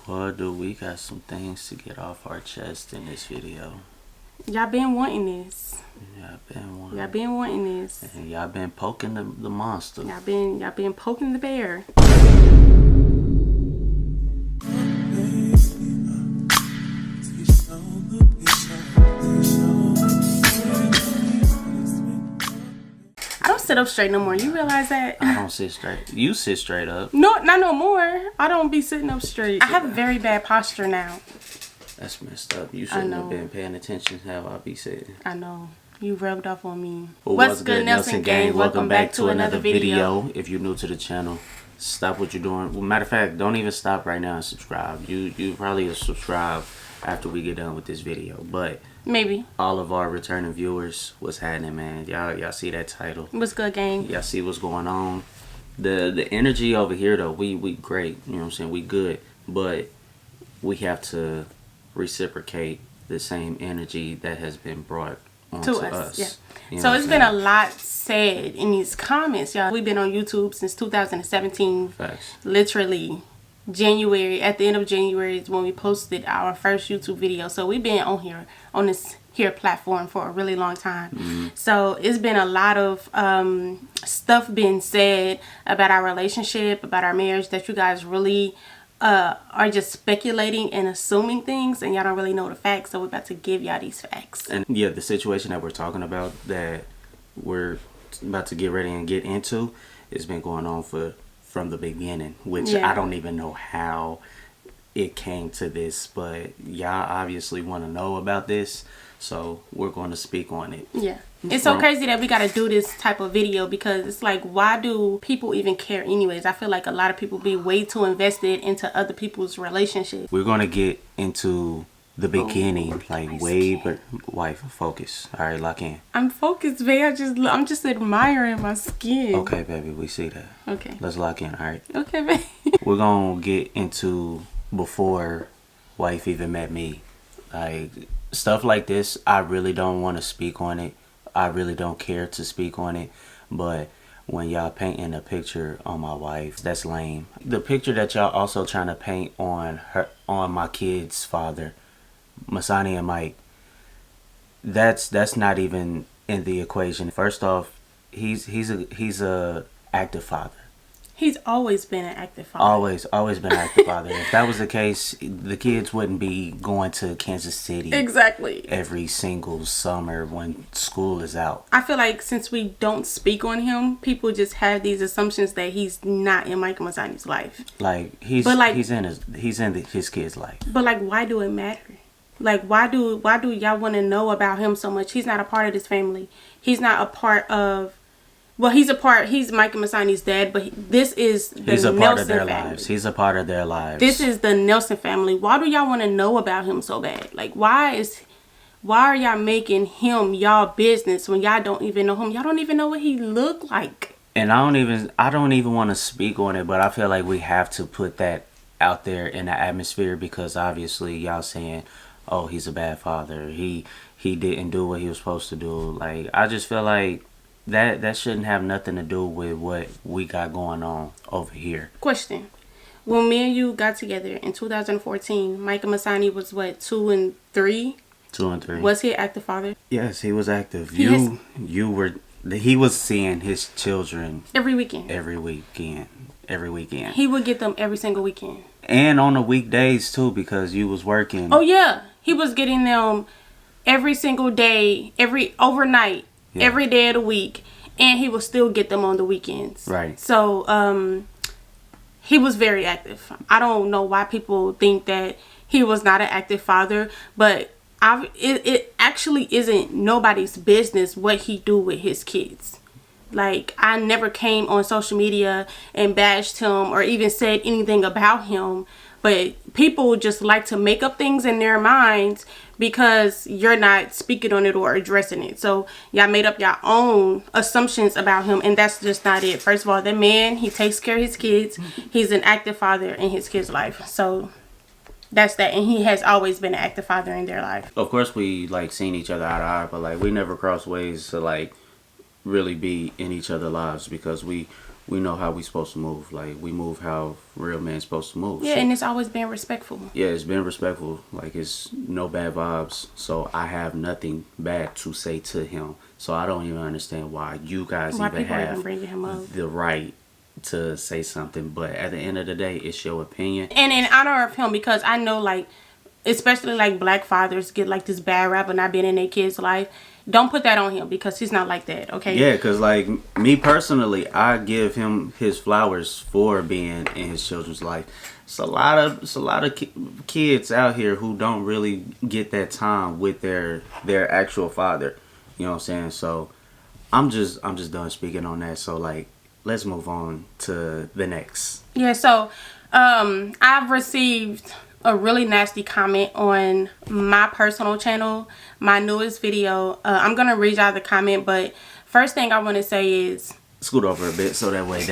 Well, dude, we got some things to get off our chest in this video. Y'all been wanting this. Y'all been wanting this. And y'all been poking the monster. Y'all been poking the bear. I don't sit up straight no more. You realize that? I don't sit straight. You sit straight up. No, not no more. I don't be sitting up straight. I have very bad posture now. That's messed up. You shouldn't have been paying attention to how I be sitting. I know. You rubbed off on me. Well, what's good, Nelson Gang? Welcome back to another video. If you're new to the channel, stop what you're doing. Well, matter of fact, don't even stop right now and subscribe. You probably subscribe after we get done with this video. But maybe all of our returning viewers, what's happening, man? Y'all see that title? What's good, gang? Y'all see what's going on? The energy over here though, we great. You know what I'm saying? We good, but we have to reciprocate the same energy that has been brought onto us. Yeah. You know so it's been a lot said in these comments, y'all. We've been on YouTube since 2017. Facts. Literally January, at the end of January is when we posted our first YouTube video. So we've been on here, on this here platform for a really long time. Mm-hmm. So it's been a lot of stuff being said about our relationship, about our marriage, that you guys really are just speculating and assuming things, and y'all don't really know the facts. So we're about to give y'all these facts. And yeah, the situation that we're talking about, that we're about to get ready and get into, has been going on from the beginning, which I don't even know how it came to this, but y'all obviously want to know about this, so we're going to speak on it. Yeah. It's so crazy that we got to do this type of video, because it's like, why do people even care anyways? I feel like a lot of people be way too invested into other people's relationships. We're going to get into the beginning, like way, but wife, focus. All right, lock in. I'm focused, babe. I'm just admiring my skin. Okay, baby, we see that. Okay. Let's lock in, all right? Okay, babe. We're going to get into before wife even met me. Like, stuff like this, I really don't want to speak on it. I really don't care to speak on it. But when y'all painting a picture on my wife, that's lame. The picture that y'all also trying to paint on my kid's father, Masani and Mike, that's not even in the equation. First off, he's a active father. He's always been an active father. Always been an active father. If that was the case, the kids wouldn't be going to Kansas City every single summer when school is out. I feel like since we don't speak on him, people just have these assumptions that he's not in Mike Masani's life. Like he's in his kid's life. But like, why do it matter? Like, why do y'all want to know about him so much? He's not a part of this family. He's not a part of. Well, he's Mike Masani's dad, but this is the He's a Nelson part of their family. lives. He's a part of their lives. This is the Nelson family. Why do y'all want to know about him so bad? Like, why are y'all making him y'all business when y'all don't even know him? Y'all don't even know what he looked like. And I don't even want to speak on it, but I feel like we have to put that out there in the atmosphere, because obviously y'all saying, oh, he's a bad father. He didn't do what he was supposed to do. Like, I just feel like that shouldn't have nothing to do with what we got going on over here. Question. When me and you got together in 2014, Mike Masani was what, 2 and 3? 2 and 3. Was he an active father? Yes, he was active. He was seeing his children every weekend. Every weekend. He would get them every single weekend. And on the weekdays too, because you was working. Oh yeah. He was getting them every single day, overnight. Yeah. Every day of the week, and he will still get them on the weekends. Right. So he was very active. I don't know why people think that he was not an active father, but it actually isn't nobody's business what he do with his kids. Like, I never came on social media and bashed him or even said anything about him, but people just like to make up things in their minds because you're not speaking on it or addressing it. So y'all made up your own assumptions about him, and that's just not it. First of all, that man, he takes care of his kids. He's an active father in his kids' life. So that's that. And he has always been an active father in their life. Of course, we like seen each other eye to eye, but like we never crossed ways to like really be in each other's lives, because we we know how we supposed to move. Like, we move how real men's supposed to move. Yeah, so, and it's always been respectful. Yeah, it's been respectful. Like, it's no bad vibes. So I have nothing bad to say to him. So I don't even understand why you guys even have the right to say something. But at the end of the day, it's your opinion. And in honor of him, because I know, like, especially like black fathers get like this bad rap of not being in their kid's life. Don't put that on him, because he's not like that, okay? Yeah, because like me personally, I give him his flowers for being in his children's life. It's a lot of kids out here who don't really get that time with their actual father. You know what I'm saying? So I'm just done speaking on that. So like, let's move on to the next. Yeah. So I've received a really nasty comment on my personal channel, my newest video. I'm gonna read y'all the comment, but first thing I want to say is scoot over a bit so that way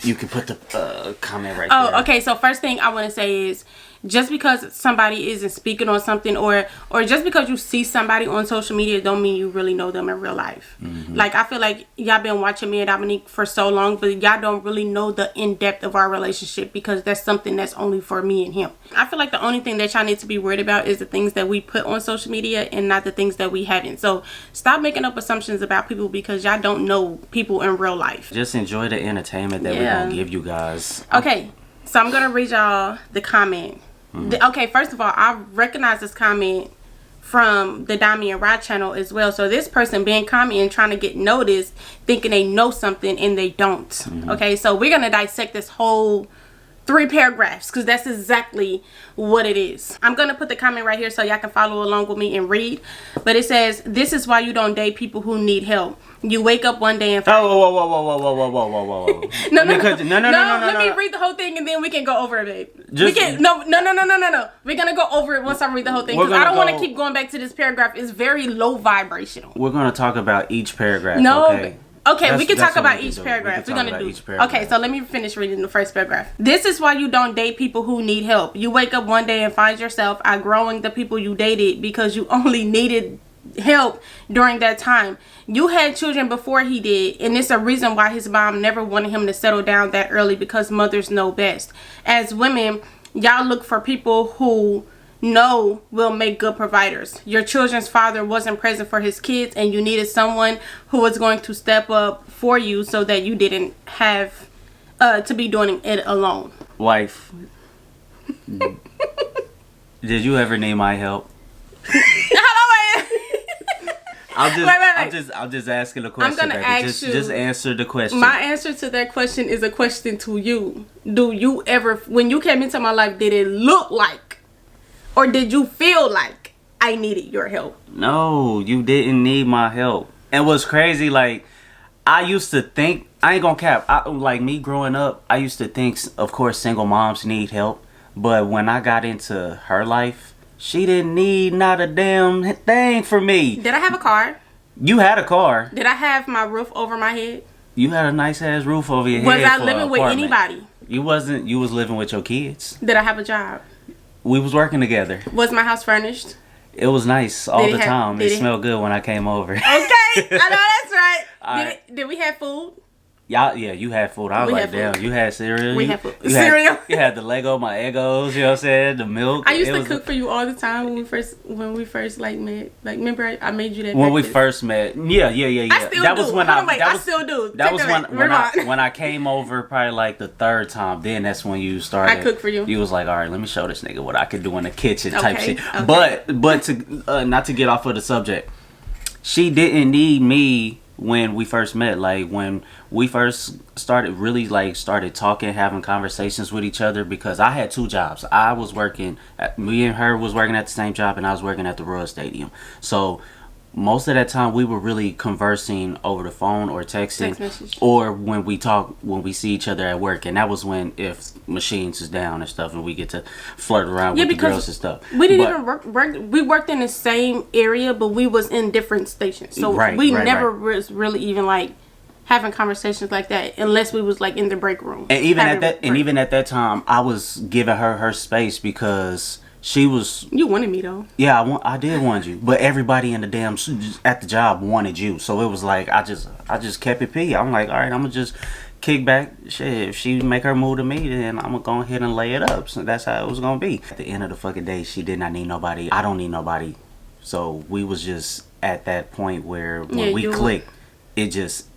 you can put the comment right there. Oh, okay. So first thing I want to say is, just because somebody isn't speaking on something, or just because you see somebody on social media, don't mean you really know them in real life. Mm-hmm. Like, I feel like y'all been watching me and Dominique for so long, but y'all don't really know the in-depth of our relationship, because that's something that's only for me and him. I feel like the only thing that y'all need to be worried about is the things that we put on social media and not the things that we haven't. So stop making up assumptions about people, because y'all don't know people in real life. Just enjoy the entertainment that we're gonna give you guys. Okay, so I'm gonna read y'all the comment. Mm-hmm. Okay, first of all, I recognize this comment from the Domi&Rah channel as well. So this person being commenting, trying to get noticed, thinking they know something and they don't. Mm-hmm. Okay, so we're gonna dissect this whole 3 paragraphs, because that's exactly what it is. I'm gonna put the comment right here so y'all can follow along with me and read. But it says, "This is why you don't date people who need help. You wake up one day and find..." Whoa. No. Let me read the whole thing and then we can go over it, babe. No. We're gonna go over it once I read the whole thing, because I don't want to keep going back to this paragraph. It's very low vibrational. We're gonna talk about each paragraph. No. Okay, we can talk about each paragraph. We're gonna do. Okay, so let me finish reading the first paragraph. "This is why you don't date people who need help. You wake up one day and find yourself outgrowing the people you dated because you only needed help during that time. You had children before he did, and it's a reason why his mom never wanted him to settle down that early, because mothers know best. As women, y'all look for people who know will make good providers. Your children's father wasn't present for his kids, and you needed someone who was going to step up for you so that you didn't have to be doing it alone." Wife, did you ever need my help? I'm just asking a question. I'm gonna ask you. Just answer the question. My answer to that question is a question to you. Do you ever, when you came into my life, did it look like, or did you feel like I needed your help? No, you didn't need my help. And what's crazy, like, I used to think, I ain't gonna cap, like me growing up, I used to think, of course, single moms need help. But when I got into her life, she didn't need not a damn thing from me. Did I have a car? You had a car. Did I have my roof over my head? You had a nice ass roof over your head. Was I living with anybody? You wasn't. You was living with your kids. Did I have a job? We was working together. Was my house furnished? It was nice all the time. It smelled good when I came over. Okay, I know that's right. Did we have food? Yeah, you had food. I was like, damn, you had cereal. We had food. Cereal. You had the Lego, my Eggos, you know what I'm saying? The milk. I used to cook for you all the time when we first like met. Like, remember I made you that when breakfast? we first met. Yeah. I still do. I still do. That was when I came over probably like the 3rd time. Then that's when you started. I cooked for you. You was like, all right, let me show this nigga what I could do in the kitchen type shit. Okay. But to not to get off of the subject, she didn't need me when we first met. Like, when we first started talking, having conversations with each other, because I had 2 jobs. I was working me and her was working at the same job, and I was working at the Royal Stadium. So most of that time we were really conversing over the phone or texting, or when we see each other at work. And that was when, if machines is down and stuff, and we get to flirt around with the girls and stuff. We didn't even work. We worked in the same area, but we was in different stations. So we never was really even like having conversations like that, unless we was like in the break room. And even at that time, I was giving her space, because she was... You wanted me, though. Yeah, I did want you. But everybody in the damn... at the job wanted you. So it was like, I just kept it P. I'm like, all right, I'm going to just kickback. Shit, if she make her move to me, then I'm gonna go ahead and lay it up. So that's how it was gonna be. At the end of the fucking day, she did not need nobody. I don't need nobody. So we was just at that point where when we clicked, it just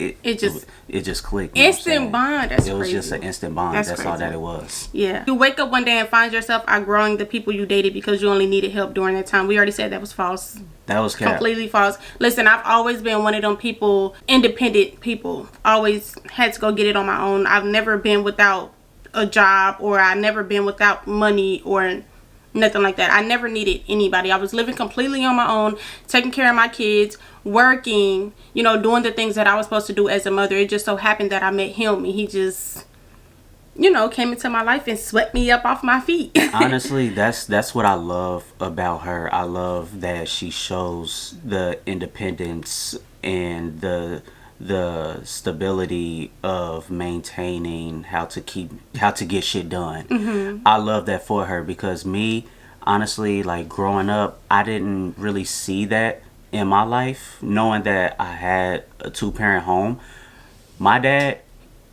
clicked. Instant bond. That's it was crazy. just an instant bond. That's all that it was. Yeah. You wake up one day and find yourself outgrowing the people you dated because you only needed help during that time. We already said that was false. That was cap. Completely false. Listen, I've always been one of them people, independent people. Always had to go get it on my own. I've never been without a job, or I've never been without money or nothing like that. I never needed anybody. I was living completely on my own, taking care of my kids, working, you know, doing the things that I was supposed to do as a mother. It just so happened that I met him, and he just, you know, came into my life and swept me up off my feet. Honestly, that's what I love about her. I love that she shows the independence and the stability of maintaining how to get shit done. Mm-hmm. I love that for her, because me, honestly, like growing up, I didn't really see that in my life, knowing that I had a 2-parent home. My dad,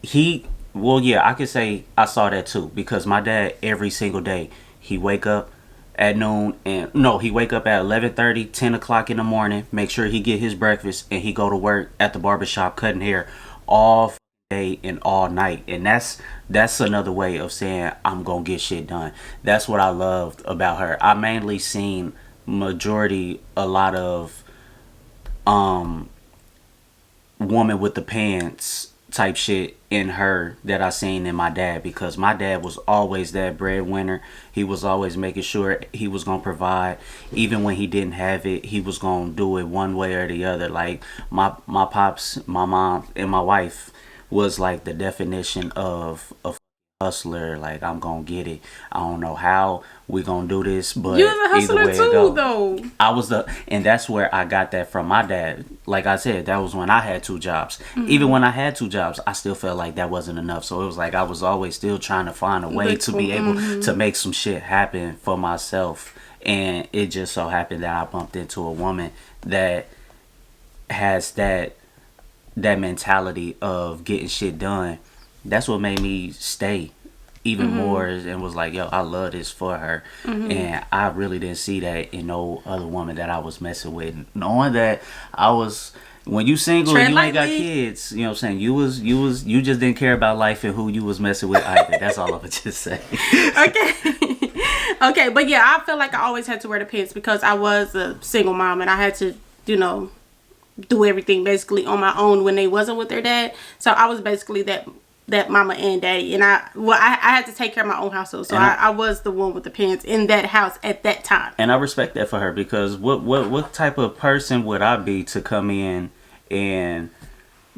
I could say I saw that too, because my dad, every single day, he wake up at noon, he wake up at 11:30, 10 o'clock in the morning, make sure he get his breakfast, and he go to work at the barbershop cutting hair all day and all night. And that's another way of saying I'm gonna get shit done. That's what I loved about her. I mainly seen a lot of woman with the pants type shit in her that I seen in my dad, because my dad was always that breadwinner. He was always making sure he was gonna provide. Even when he didn't have it, he was gonna do it one way or the other. Like my pops, my mom, and my wife was like the definition of a hustler. Like, I'm gonna get it. I don't know how we gonna do this, but you was a hustler too, though. And that's where I got that from my dad. Like I said, that was when I had 2 jobs. Mm-hmm. Even when I had 2 jobs, I still felt like that wasn't enough. So it was like I was always still trying to find a way to be able to make some shit happen for myself. And it just so happened that I bumped into a woman that has that mentality of getting shit done. That's what made me stay even more, and was like, yo, I love this for her. And I really didn't see that in no other woman that I was messing with, knowing that when you single and you ain't got kids, you know what I'm saying, you just didn't care about life and who you was messing with either. That's all I would just say. Okay, but yeah, I feel like I always had to wear the pants because I was a single mom, and I had to, you know, do everything basically on my own when they wasn't with their dad. So I was basically that mama and daddy, and I had to take care of my own household. So I was the one with the pants in that house at that time. And I respect that for her, because what type of person would I be to come in and,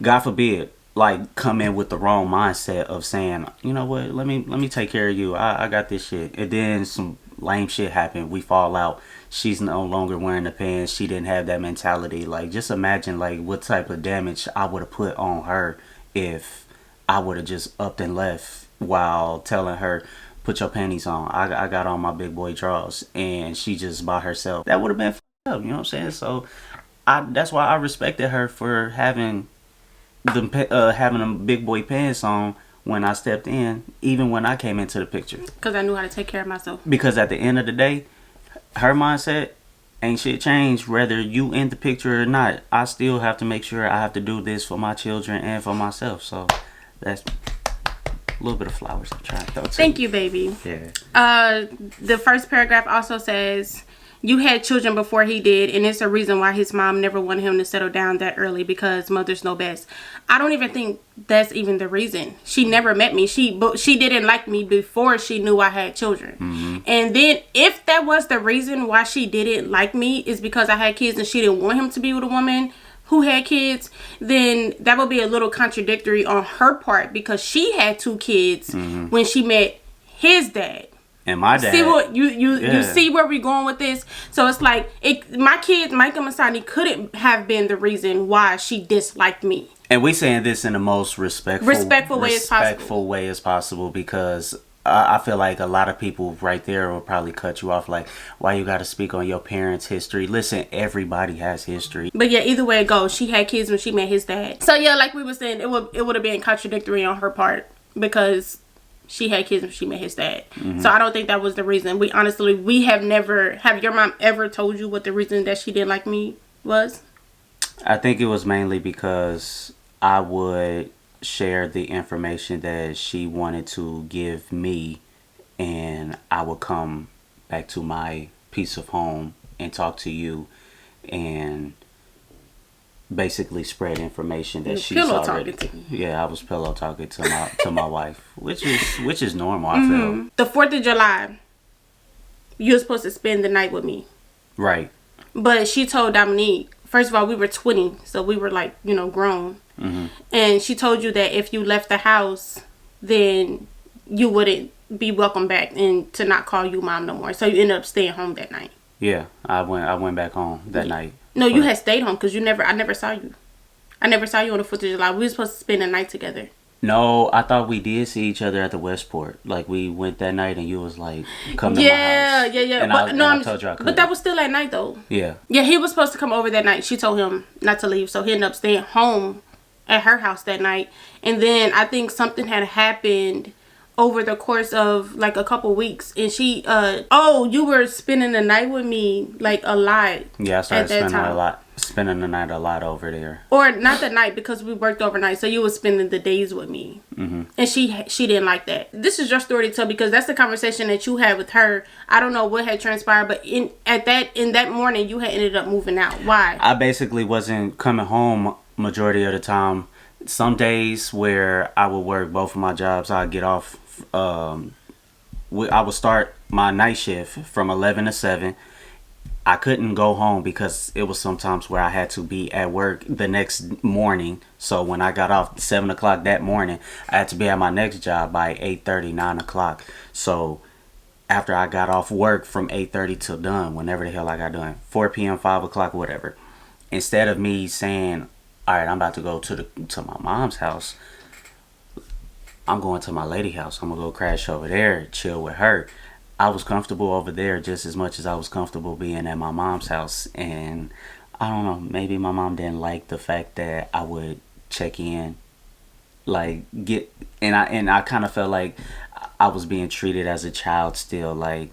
God forbid, like come in with the wrong mindset of saying, you know what, let me take care of you. I got this shit. And then some lame shit happened. We fall out. She's no longer wearing the pants. She didn't have that mentality. Like, just imagine like what type of damage I would have put on her if I would have just upped and left while telling her, put your panties on. I got on my big boy drawers, and she just by herself. That would have been fucked up, you know what I'm saying? So that's why I respected her for having them big boy pants on when I stepped in, even when I came into the picture. Because I knew how to take care of myself. Because at the end of the day, her mindset ain't shit changed whether you in the picture or not. I still have to make sure I have to do this for my children and for myself. So that's a little bit of flowers I'm trying to throw to Thank you, baby. Yeah. The first paragraph also says, you had children before he did, and it's a reason why his mom never wanted him to settle down that early, because mothers know best. I don't even think that's even the reason. She never met me. She didn't like me before she knew I had children. Mm-hmm. And then if that was the reason why she didn't like me, is because I had kids and she didn't want him to be with a woman who had kids, then that would be a little contradictory on her part, because she had 2 kids when she met his dad. And my dad. See what you see where we're going with this? So it's like my kids, Micah Masani, couldn't have been the reason why she disliked me. And we saying this in the most respectful way as possible, because I feel like a lot of people right there will probably cut you off like, why you got to speak on your parents' history? Listen, everybody has history. But yeah, either way it goes, she had kids when she met his dad. So yeah, like we were saying, it would have been contradictory on her part because she had kids when she met his dad. So I don't think that was the reason. We have your mom ever told you what the reason that she didn't like me was? I think it was mainly because I would share the information that she wanted to give me, and I would come back to my piece of home and talk to you and basically spread information that she's already. Yeah, I was pillow talking to my wife, which is normal. I feel the 4th of July, you were supposed to spend the night with me, right? But she told Dominique. First of all, we were 20, so we were like, grown. And she told you that if you left the house, then you wouldn't be welcome back and to not call you mom no more. So you ended up staying home that night. Yeah, I went back home that night. No, you had stayed home because I never saw you. I never saw you on the 4th of July. We were supposed to spend the night together. No, I thought we did see each other at the Westport. Like, we went that night and you was like, come to my house. Yeah. And I told you I couldn't. But that was still at night, though. Yeah. Yeah, he was supposed to come over that night. She told him not to leave, so he ended up staying home at her house that night. And then I think something had happened over the course of, like, a couple weeks. And she, you were spending the night with me, like, a lot. Yeah, I started spending the night a lot over there. Or not the night, because we worked overnight, so you were spending the days with me. And she didn't like that. This is your story to tell, because that's the conversation that you had with her. I don't know what had transpired, but in that morning you had ended up moving out. Why? I basically wasn't coming home majority of the time. Some days where I would work both of my jobs, I'd get off. I would start my night shift from 11 to 7. I couldn't go home because it was sometimes where I had to be at work the next morning. So when I got off 7 o'clock that morning, I had to be at my next job by 8:30, 9 o'clock. So after I got off work from 8:30 till done, whenever the hell I got done, 4 p.m., 5 o'clock, whatever. Instead of me saying, all right, I'm about to go to my mom's house, I'm going to my lady house. I'm going to go crash over there, chill with her. I was comfortable over there just as much as I was comfortable being at my mom's house. And I don't know, maybe my mom didn't like the fact that I would check in, like I kind of felt like I was being treated as a child still. Like,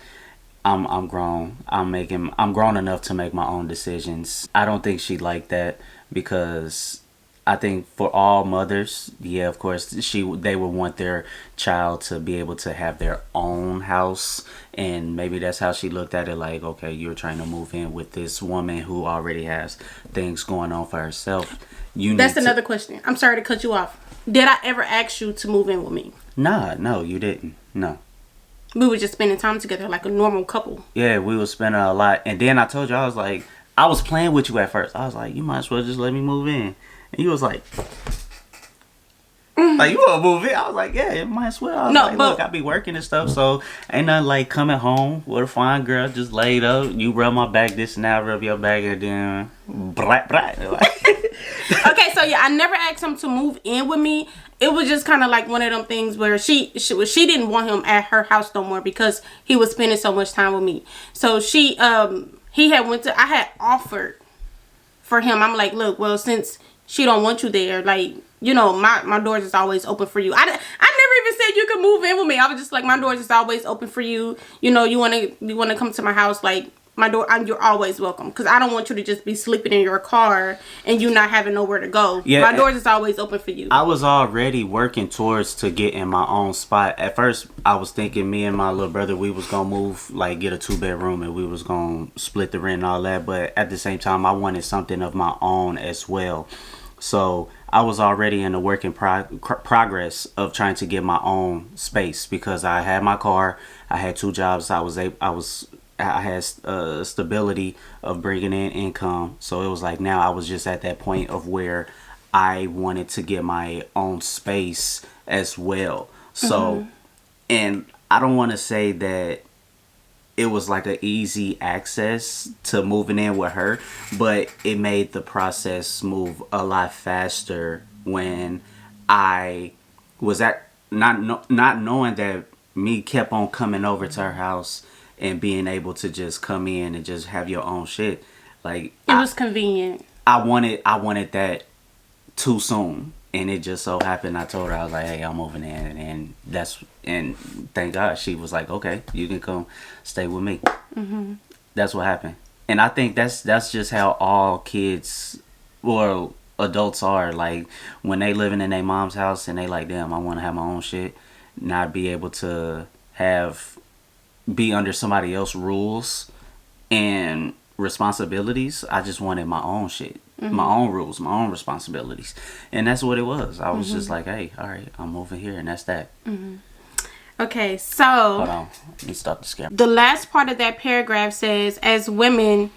I'm grown. I'm grown enough to make my own decisions. I don't think she liked that, because I think for all mothers, yeah, of course, they would want their child to be able to have their own house, and maybe that's how she looked at it. Like, okay, you're trying to move in with this woman who already has things going on for herself. That's another question. I'm sorry to cut you off. Did I ever ask you to move in with me? Nah, no, you didn't. No. We were just spending time together like a normal couple. Yeah, we were spending a lot, and then I told you, I was like, I was playing with you at first. I was like, you might as well just let me move in. And he was like, you want to move in? I was like, yeah, it might as well. I was like, look, I be working and stuff, so ain't nothing like coming home with a fine girl just laid up. You rub my back, this and that, rub your back, and then brat. Okay, so yeah, I never asked him to move in with me. It was just kind of like one of them things where she didn't want him at her house no more because he was spending so much time with me. So I had offered for him. I'm like, look, well, since she don't want you there, like, my doors is always open for you. I never even said you could move in with me. I was just like, my doors is always open for you. You want to come to my house, like, my door, you're always welcome, because I don't want you to just be sleeping in your car and you not having nowhere to go. Yeah, my doors is always open for you. I was already working towards to get in my own spot. At first, I was thinking me and my little brother, we was gonna move, like, get a 2-bedroom, and we was gonna split the rent and all that. But at the same time, I wanted something of my own as well. So I was already in the work in progress of trying to get my own space, because I had my car, I had 2 jobs, I had stability of bringing in income. So it was like, now I was just at that point of where I wanted to get my own space as well. So, and I don't want to say that it was like an easy access to moving in with her, but it made the process move a lot faster when I was not knowing that me kept on coming over to her house and being able to just come in and just have your own shit. Like, it was convenient. I wanted that too soon. And it just so happened, I told her, I was like, hey, I'm moving in. And thank God she was like, okay, you can come stay with me. Mm-hmm. That's what happened. And I think that's just how all kids or adults are. Like, when they living in their mom's house and they like, damn, I want to have my own shit. Not be able to be under somebody else's rules and responsibilities. I just wanted my own shit. Mm-hmm. My own rules, my own responsibilities. And that's what it was. I was just like, hey, all right, I'm moving here, and that's that. Mm-hmm. Okay, so... Hold on. Let me stop the scare. The last part of that paragraph says, as women,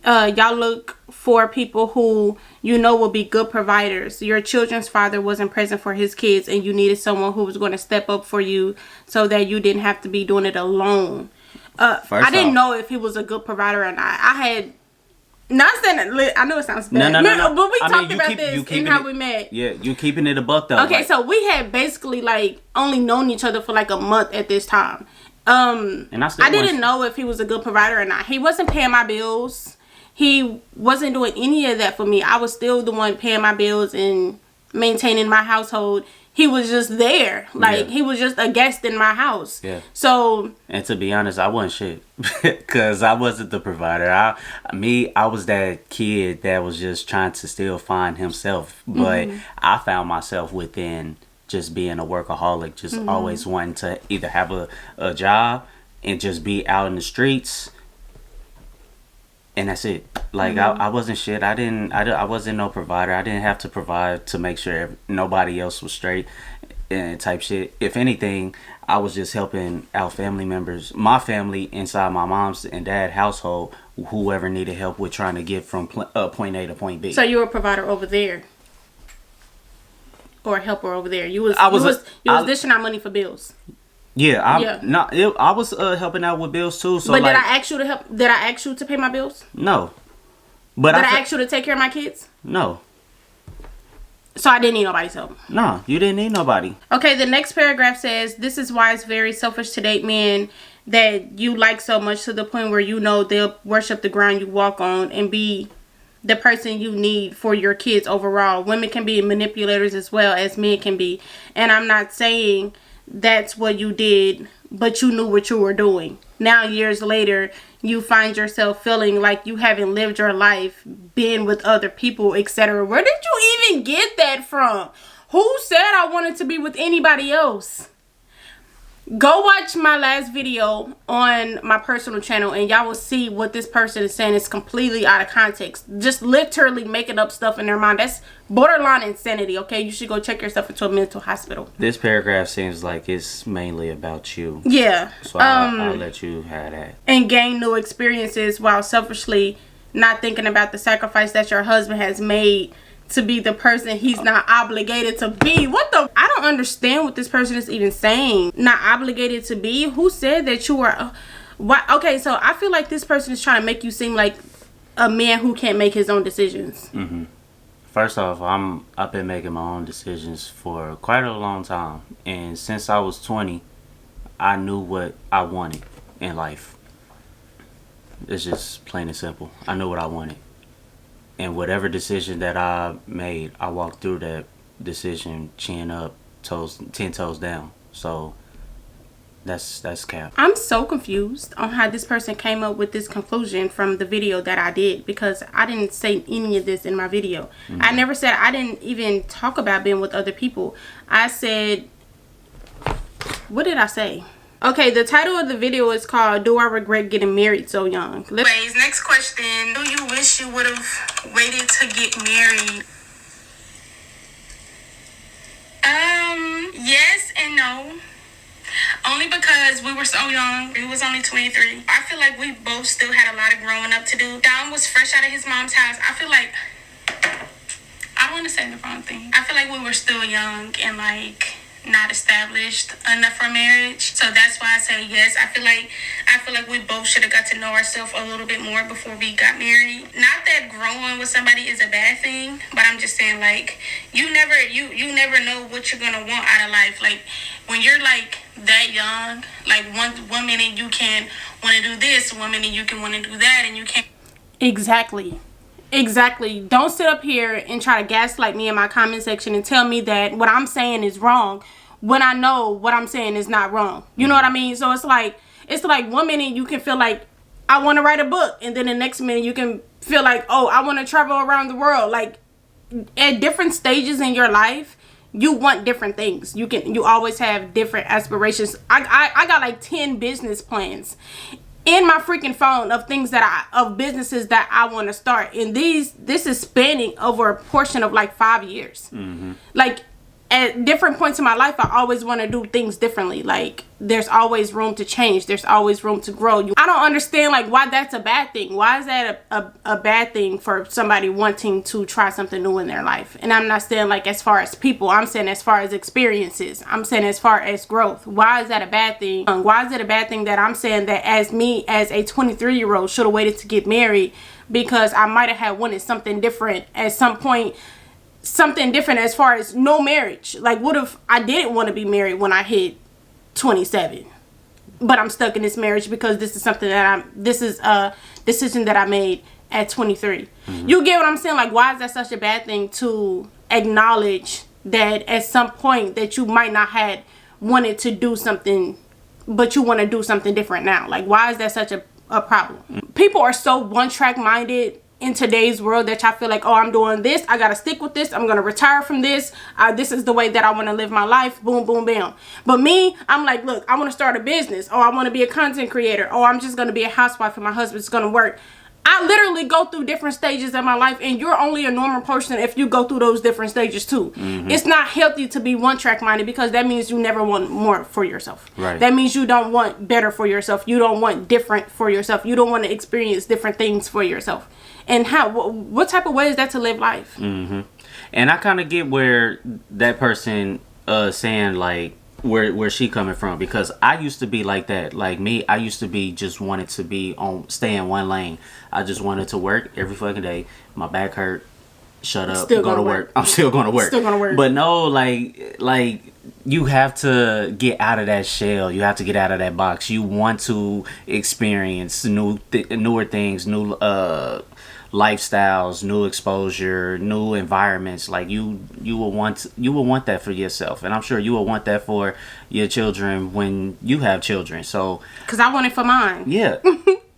y'all look for people who you know will be good providers. Your children's father wasn't present for his kids, and you needed someone who was going to step up for you so that you didn't have to be doing it alone. I didn't know if he was a good provider or not. I had... Not saying that, I know it sounds bad. No. But we talked about this and how we met. Yeah, you keeping it a buck though. Okay, so we had basically like only known each other for like a month at this time. And I didn't know if he was a good provider or not. He wasn't paying my bills. He wasn't doing any of that for me. I was still the one paying my bills and maintaining my household. He was just there. Like, he was just a guest in my house. Yeah. So... And to be honest, I wasn't shit. Because I wasn't the provider. I was that kid that was just trying to still find himself. But I found myself within just being a workaholic. Just always wanting to either have a job and just be out in the streets. And that's it. Like, I wasn't shit. I wasn't no provider. I didn't have to provide to make sure nobody else was straight and type shit. If anything, I was just helping out family members, my family inside my mom's and dad's household, whoever needed help with trying to get from point A to point B. So you were a provider over there? Or a helper over there? You was dishing out money for bills? Yeah, I was helping out with bills too. So, but did I ask you to help? Did I ask you to pay my bills? No. But did I ask you to take care of my kids? No. So I didn't need nobody's help? No, you didn't need nobody. Okay, the next paragraph says, this is why it's very selfish to date men that you like so much to the point where you know they'll worship the ground you walk on and be the person you need for your kids overall. Women can be manipulators as well as men can be. And I'm not saying... that's what you did, but you knew what you were doing. Now, years later, you find yourself feeling like you haven't lived your life, been with other people, etc. Where did you even get that from? Who said I wanted to be with anybody else? Go watch my last video on my personal channel and y'all will see what this person is saying is completely out of context. Just literally making up stuff in their mind. That's borderline insanity, okay? You should go check yourself into a mental hospital. This paragraph seems like it's mainly about you. Yeah. So I'll let you have that. And gain new experiences while selfishly not thinking about the sacrifice that your husband has made to be the person he's not obligated to be. What the? I don't understand what this person is even saying. Not obligated to be? Who said that you are? Why? Okay, so I feel like this person is trying to make you seem like a man who can't make his own decisions. First off, I've been making my own decisions for quite a long time. And since I was 20, I knew what I wanted in life. It's just plain and simple. I knew what I wanted. And whatever decision that I made, I walked through that decision chin up, 10 toes down. So that's cap. I'm so confused on how this person came up with this conclusion from the video that I did, because I didn't say any of this in my video. I never said, I didn't even talk about being with other people. I said, what did I say? Okay, the title of the video is called, Do I Regret Getting Married So Young? Anyways, next question. Do you wish you would have waited to get married? Yes and no. Only because we were so young. We was only 23. I feel like we both still had a lot of growing up to do. Dom was fresh out of his mom's house. I feel like, I don't want to say the wrong thing. I feel like we were still young and like not established enough for marriage. So that's why I say yes. I feel like we both should have got to know ourselves a little bit more before we got married. Not that growing with somebody is a bad thing, but I'm just saying, like, you never know what you're gonna want out of life. Like, when you're like that young, like one minute you can want to do this, one minute you can want to do that, and you can't. Exactly. Exactly. Don't sit up here and try to gaslight me in my comment section and tell me that what I'm saying is wrong when I know what I'm saying is not wrong. You know what I mean? So it's like 1 minute you can feel like I want to write a book, and then the next minute you can feel like, oh, I want to travel around the world. Like, at different stages in your life, you want different things. You always have different aspirations. I got like 10 business plans in my freaking phone of businesses that I want to start, and this is spanning over a portion of like 5 years. Like, at different points in my life, I always want to do things differently. Like, there's always room to change. There's always room to grow. I don't understand, like, why that's a bad thing. Why is that a bad thing for somebody wanting to try something new in their life? And I'm not saying, like, as far as people. I'm saying as far as experiences. I'm saying as far as growth. Why is that a bad thing? Why is it a bad thing that I'm saying that as a 23-year-old, should have waited to get married because I might have had wanted something different at some point? Something different as far as no marriage. Like, what if I didn't want to be married when I hit 27, but I'm stuck in this marriage because this is something that this is a decision that I made at 23. You get what I'm saying? Like, why is that such a bad thing to acknowledge that at some point that you might not had wanted to do something, but you want to do something different now? Like, why is that such a problem? People are so one-track minded in today's world that y'all feel like, oh, I'm doing this, I gotta stick with this, I'm gonna retire from this, this is the way that I want to live my life, boom, boom, bam. But me, I'm like, look, I want to start a business, or I want to be a content creator, or I'm just gonna be a housewife and my husband's gonna work. I literally go through different stages of my life, and you're only a normal person if you go through those different stages too. It's not healthy to be one-track minded, because that means you never want more for yourself. Right. That means you don't want better for yourself. You don't want different for yourself. You don't want to experience different things for yourself. And what type of way is that to live life? And I kind of get where that person saying, like, where she coming from, because I used to be like that. Like me, I used to be just wanted to stay in one lane. I just wanted to work every fucking day. My back hurt. Shut up. Go to work. I'm still going to work. Still going to work. But no, like you have to get out of that shell. You have to get out of that box. You want to experience newer things, new lifestyles, new exposure, new environments. Like, you will want that for yourself, and I'm sure you will want that for your children when you have children. So, because I want it for mine. Yeah.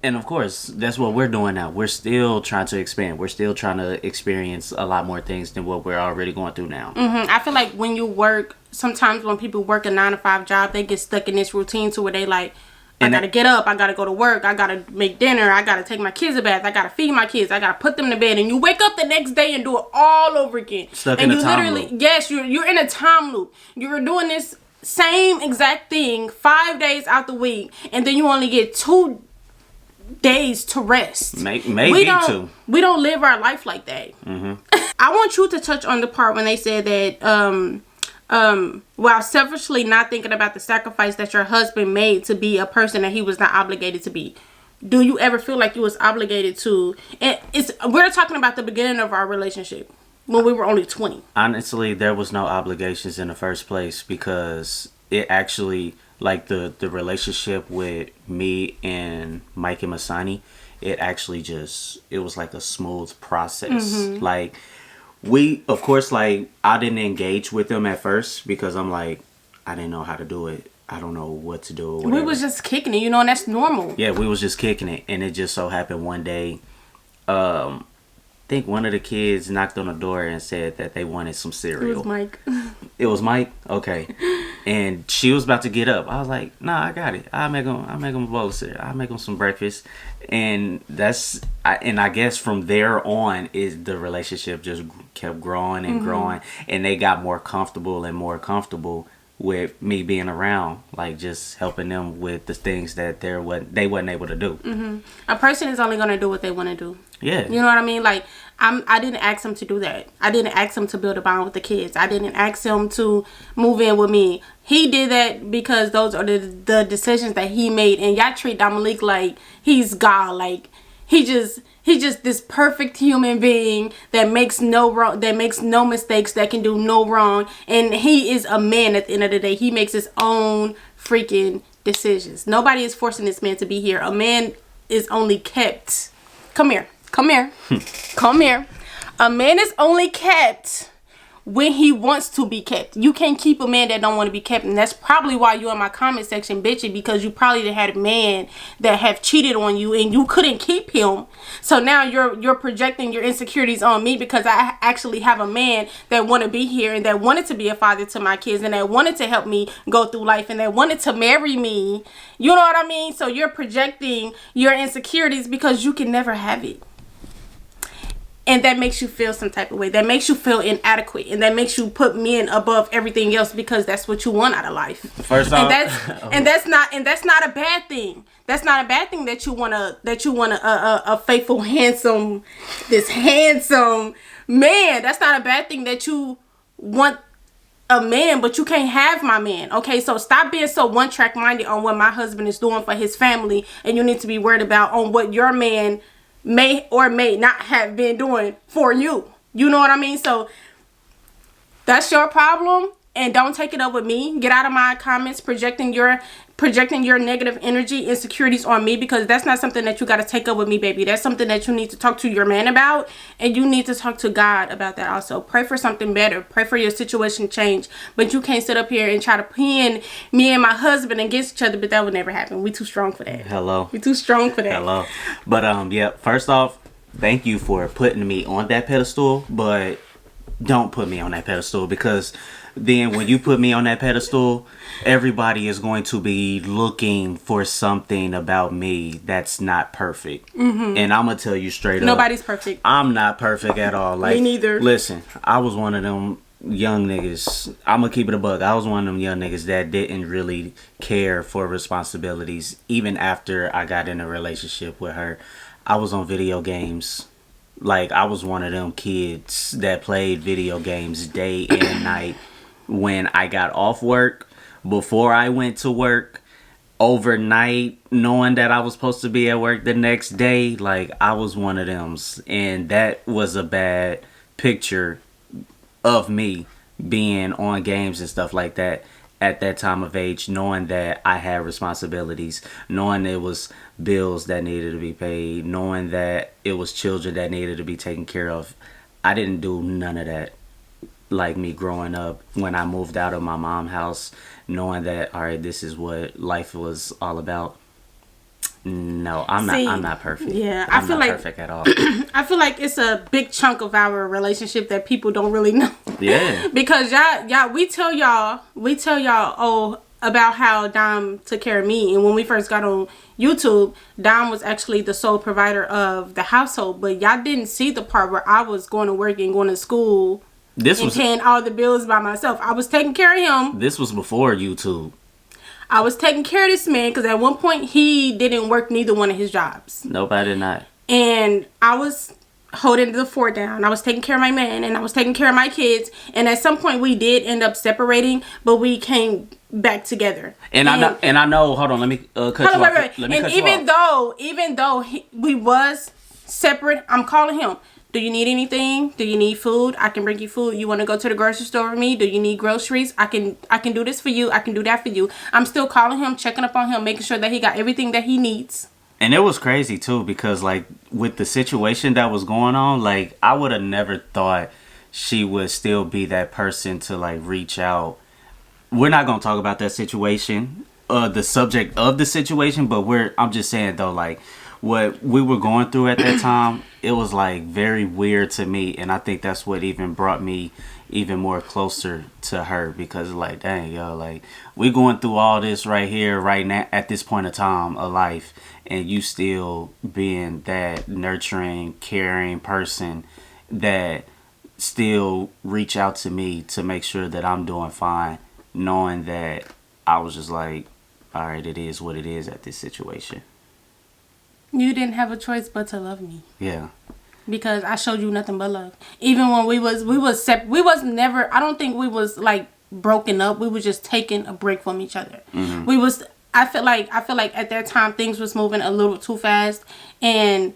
And of course, that's what we're doing now. We're still trying to expand. We're still trying to experience a lot more things than what we're already going through now. I feel like when you work, sometimes when people work a 9-to-5 job, they get stuck in this routine to where they like, I gotta get up, I gotta go to work, I gotta make dinner, I gotta take my kids a bath, I gotta feed my kids, I gotta put them to bed, and you wake up the next day and do it all over again. Stuck in a time loop. Yes, you're in a time loop. You're doing this same exact thing 5 days out the week, and then you only get 2 days to rest. Maybe two. We don't live our life like that. I want you to touch on the part when they said that while selfishly not thinking about the sacrifice that your husband made to be a person that he was not obligated to be. Do you ever feel like you was obligated to? And we're talking about the beginning of our relationship when we were only 20. Honestly, there was no obligations in the first place, because it actually, like, the relationship with me and Mike and Masani, it actually it was like a smooth process. Like, we, of course, like, I didn't engage with them at first because I'm like, I didn't know how to do it. I don't know what to do. We was just kicking it, and that's normal. Yeah, we was just kicking it, and it just so happened one day, I think one of the kids knocked on the door and said that they wanted some cereal. It was Mike. It was Mike? Okay. And she was about to get up. I was like, nah, I got it. I'll make him a bowl of cereal. I'll make him some breakfast. And I guess from there on, the relationship just kept growing and growing. And they got more comfortable and more comfortable with me being around, like just helping them with the things that they wasn't able to do. A person is only gonna do what they want to do. Yeah. You know what I mean? Like, I didn't ask him to do that. I didn't ask him to build a bond with the kids. I didn't ask him to move in with me. He did that because those are the decisions that he made. And y'all treat Dominique like he's God. Like, he's just this perfect human being that makes no wrong, that makes no mistakes, that can do no wrong. And he is a man at the end of the day. He makes his own freaking decisions. Nobody is forcing this man to be here. A man is only kept. Come here. Come here. Come here. A man is only kept when he wants to be kept. You can't keep a man that don't want to be kept. And that's probably why you in my comment section bitching, because you probably had a man that have cheated on you and you couldn't keep him. So now you're projecting your insecurities on me, because I actually have a man that want to be here and that wanted to be a father to my kids and that wanted to help me go through life and that wanted to marry me. You know what I mean? So you're projecting your insecurities because you can never have it. And that makes you feel some type of way. That makes you feel inadequate. And that makes you put men above everything else, because that's what you want out of life. First off, and that's not a bad thing. That's not a bad thing that you want a faithful, handsome man. That's not a bad thing that you want a man, but you can't have my man. Okay, so stop being so one-track minded on what my husband is doing for his family, and you need to be worried about on what your man may or may not have been doing for you. You know what I mean? So that's your problem, and don't take it up with me. Get out of my comments projecting your negative energy, insecurities on me, because that's not something that you got to take up with me, baby. That's something that you need to talk to your man about, and you need to talk to God about that also. Pray for something better. Pray for your situation change. But you can't sit up here and try to pin me and my husband against each other, but that would never happen. We too strong for that. Hello. We too strong for that. Hello. But yeah, first off, thank you for putting me on that pedestal, but don't put me on that pedestal, because then when you put me on that pedestal, everybody is going to be looking for something about me that's not perfect. And I'm gonna tell you straight up, nobody's perfect. I'm not perfect at all. Like, me neither. Listen, I was one of them young niggas. I'm gonna keep it a buck. I was one of them young niggas that didn't really care for responsibilities. Even after I got in a relationship with her, I was on video games. Like, I was one of them kids that played video games day and night. When I got off work, before I went to work, overnight, knowing that I was supposed to be at work the next day, like, I was one of them. And that was a bad picture of me being on games and stuff like that at that time of age, knowing that I had responsibilities, knowing it was bills that needed to be paid, knowing that it was children that needed to be taken care of. I didn't do none of that. Like, me growing up, when I moved out of my mom's house, knowing that, all right, this is what life was all about. No, I'm not perfect. Yeah, I feel like perfect at all. I feel like it's a big chunk of our relationship that people don't really know. Yeah. Because y'all, we tell y'all, about how Dom took care of me, and when we first got on YouTube, Dom was actually the sole provider of the household. But y'all didn't see the part where I was going to work and going to school. This was paying all the bills by myself. I was taking care of him. This was before YouTube. I was taking care of this man because at one point he didn't work neither one of his jobs. Nope, I did not. And I was holding the fort down. I was taking care of my man and I was taking care of my kids. And at some point we did end up separating, but we came back together. And I know. Hold on, let me cut you off. Let me cut you off. Even though we was separate, I'm calling him. Do you need anything? Do you need food? I can bring you food. You want to go to the grocery store with me? Do you need groceries? I can do this for you. I can do that for you. I'm still calling him, checking up on him, making sure that he got everything that he needs. And it was crazy too, because like with the situation that was going on, like I would have never thought she would still be that person to like reach out. We're not going to talk about that situation, the subject of the situation, but I'm just saying though, like what we were going through at that time, it was like very weird to me, and I think that's what even brought me even more closer to her, because like, dang, yo, like we going through all this right here right now at this point of time of life, and you still being that nurturing, caring person that still reach out to me to make sure that I'm doing fine, knowing that I was just like, all right, it is what it is at this situation. You didn't have a choice but to love me. Yeah. Because I showed you nothing but love. Even when we was never, I don't think we was like broken up. We was just taking a break from each other. Mm-hmm. I feel like at that time things was moving a little too fast, and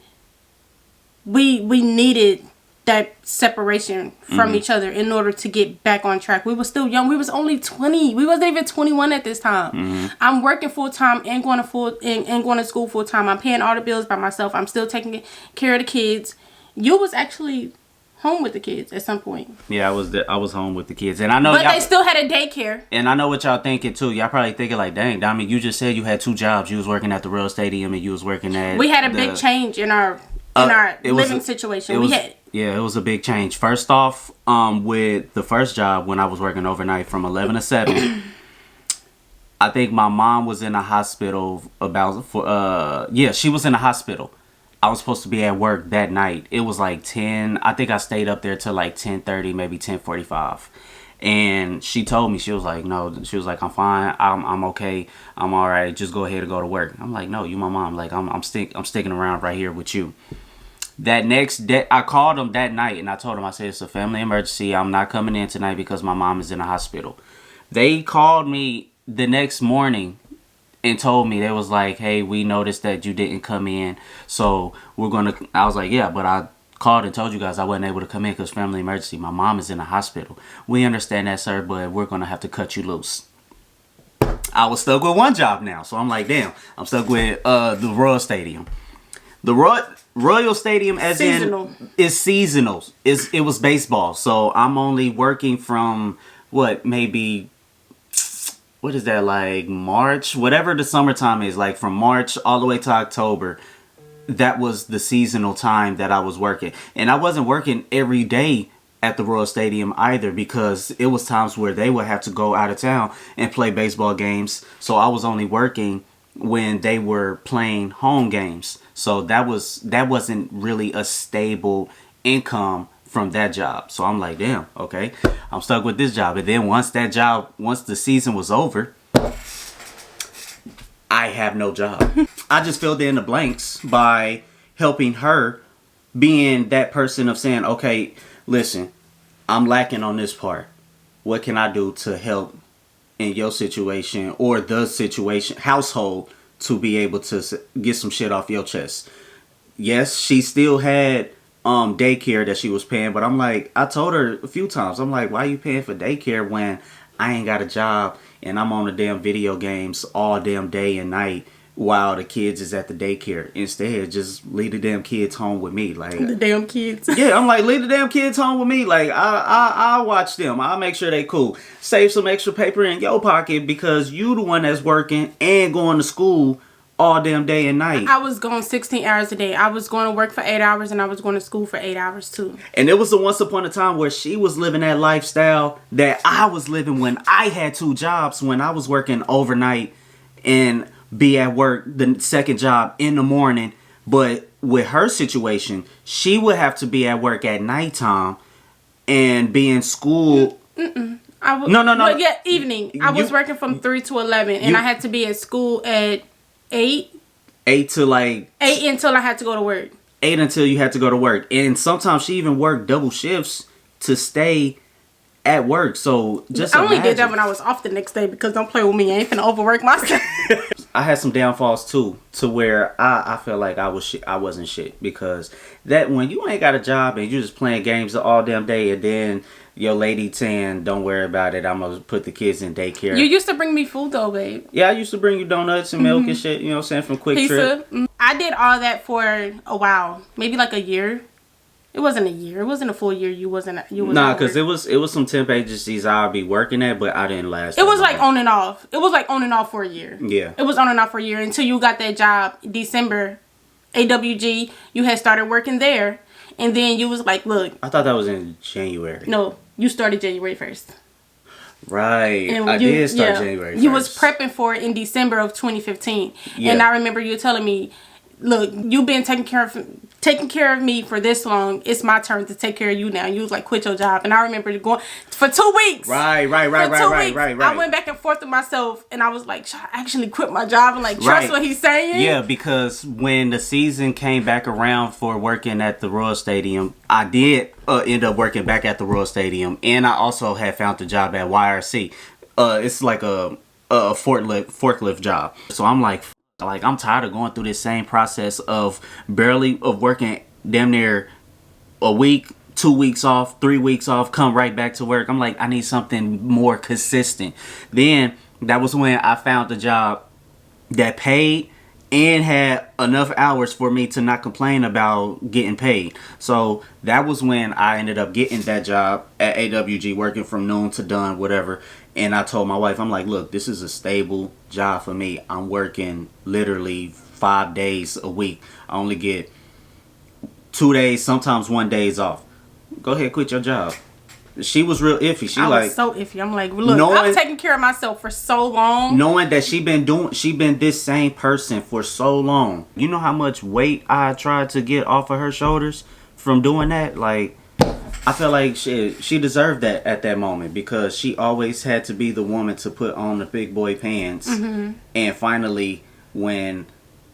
we needed that separation from each other in order to get back on track. We were still young. We was only 20. We wasn't even 21 at this time. I'm working full time and going to school full time. I'm paying all the bills by myself. I'm still taking care of the kids. You was actually home with the kids at some point. Yeah, I was home with the kids, and I know. But they still had a daycare. And I know what y'all thinking too. Y'all probably thinking like, "Dang, Domi, you just said you had 2 jobs. You was working at the Rah Stadium, and you was working at." We had a big change in our living situation. Yeah, it was a big change. First off, with the first job when I was working overnight from 11 to 7, I think my mom was in the hospital she was in the hospital. I was supposed to be at work that night. It was like 10. I think I stayed up there till like 10:30, maybe 10:45. And she told me, she was like, no, she was like, I'm fine. I'm okay. I'm all right. Just go ahead and go to work. I'm like, no, you my mom. Like, I'm sticking around right here with you. That next day, I called them that night and I told them, I said, it's a family emergency. I'm not coming in tonight because my mom is in the hospital. They called me the next morning and told me, they was like, hey, we noticed that you didn't come in. So I was like, yeah, but I called and told you guys I wasn't able to come in because family emergency. My mom is in the hospital. We understand that, sir, but we're going to have to cut you loose. I was stuck with one job now. So I'm like, damn, I'm stuck with the Royal Stadium. The Royal Stadium is seasonal. It was baseball. So I'm only working from maybe what is that, like March, whatever the summertime is, like from March all the way to October. That was the seasonal time that I was working. And I wasn't working every day at the Royal Stadium either, because it was times where they would have to go out of town and play baseball games. So I was only working when they were playing home games. So that wasn't really a stable income from that job. So I'm like, damn, okay, I'm stuck with this job. And then once the season was over, I have no job. I just filled in the blanks by helping her, being that person of saying, okay, listen, I'm lacking on this part. What can I do to help in your situation or the situation, household, to be able to get some shit off your chest? Yes, she still had daycare that she was paying, but I'm like, I told her a few times, I'm like, why are you paying for daycare when I ain't got a job and I'm on the damn video games all damn day and night while the kids is at the daycare? Instead, just leave the damn kids home with me. Like, the damn kids. Yeah, I'm like, leave the damn kids home with me. Like, I'll watch them. I'll make sure they cool. Save some extra paper in your pocket because you the one that's working and going to school all damn day and night. I was going 16 hours a day. I was going to work for 8 hours and I was going to school for 8 hours too. And it was the once upon a time where she was living that lifestyle that I was living when I had 2 jobs, when I was working overnight and be at work the second job in the morning. But with her situation, she would have to be at work at nighttime and be in school. No. Well, yeah, evening. I was working from 3 to 11 and I had to be at school at 8 until I had to go to work. 8 until you had to go to work. And sometimes she even worked double shifts to stay at work. So just I only did that when I was off the next day, because don't play with me. I ain't finna overwork myself. I had some downfalls too, to where I felt like I wasn't shit, because that when you ain't got a job and you just playing games all damn day, and then your lady saying, don't worry about it, I'm gonna put the kids in daycare. You used to bring me food though, babe. Yeah, I used to bring you donuts and milk and shit, you know what I'm saying, from Quick Trip. I did all that for a while, maybe like a year. It wasn't a year. It wasn't a full year. You wasn't. Nah, because it was some temp agencies I'll be working at, but I didn't last. It was like on and off. It was like on and off for a year. Yeah. It was on and off for a year until you got that job December, AWG. You had started working there, and then you was like, look. I thought that was in January. No, you started January 1st. Right. I did start January 1st. You was prepping for it in December of 2015, and I remember you telling me, look, you've been taking care of me for this long. It's my turn to take care of you now. You was like, quit your job. And I remember going for 2 weeks. Right. I went back and forth with myself, and I was like, should I actually quit my job and like trust what he's saying? Yeah, because when the season came back around for working at the Royal Stadium, I did end up working back at the Royal Stadium, and I also had found a job at YRC. It's like a forklift job. So I'm like, I'm tired of going through this same process of working damn near a week, 2 weeks off, 3 weeks off, come right back to work. I'm like, I need something more consistent. Then that was when I found a job that paid and had enough hours for me to not complain about getting paid. So that was when I ended up getting that job at AWG, working from noon to done, whatever. And I told my wife, I'm like, look, this is a stable job for me. I'm working literally 5 days a week. I only get 2 days, sometimes 1 day off. Go ahead, quit your job. She was real iffy. I was so iffy. I'm like, look, I've taken care of myself for so long. Knowing that she been this same person for so long. You know how much weight I tried to get off of her shoulders from doing that? Like, I feel like she deserved that at that moment, because she always had to be the woman to put on the big boy pants. Mm-hmm. And finally, when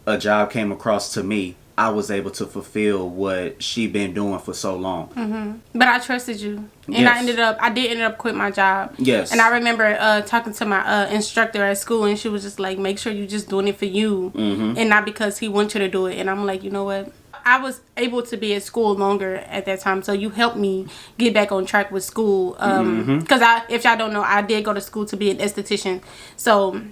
a job came across to me, I was able to fulfill what she been doing for so long. Mm-hmm. But I trusted you. And I did end up quitting my job. Yes. And I remember talking to my instructor at school, and she was just like, make sure you're just doing it for you. Mm-hmm. And not because he wants you to do it. And I'm like, you know what? I was able to be at school longer at that time, so you helped me get back on track with school. Because if y'all don't know, I did go to school to be an esthetician. So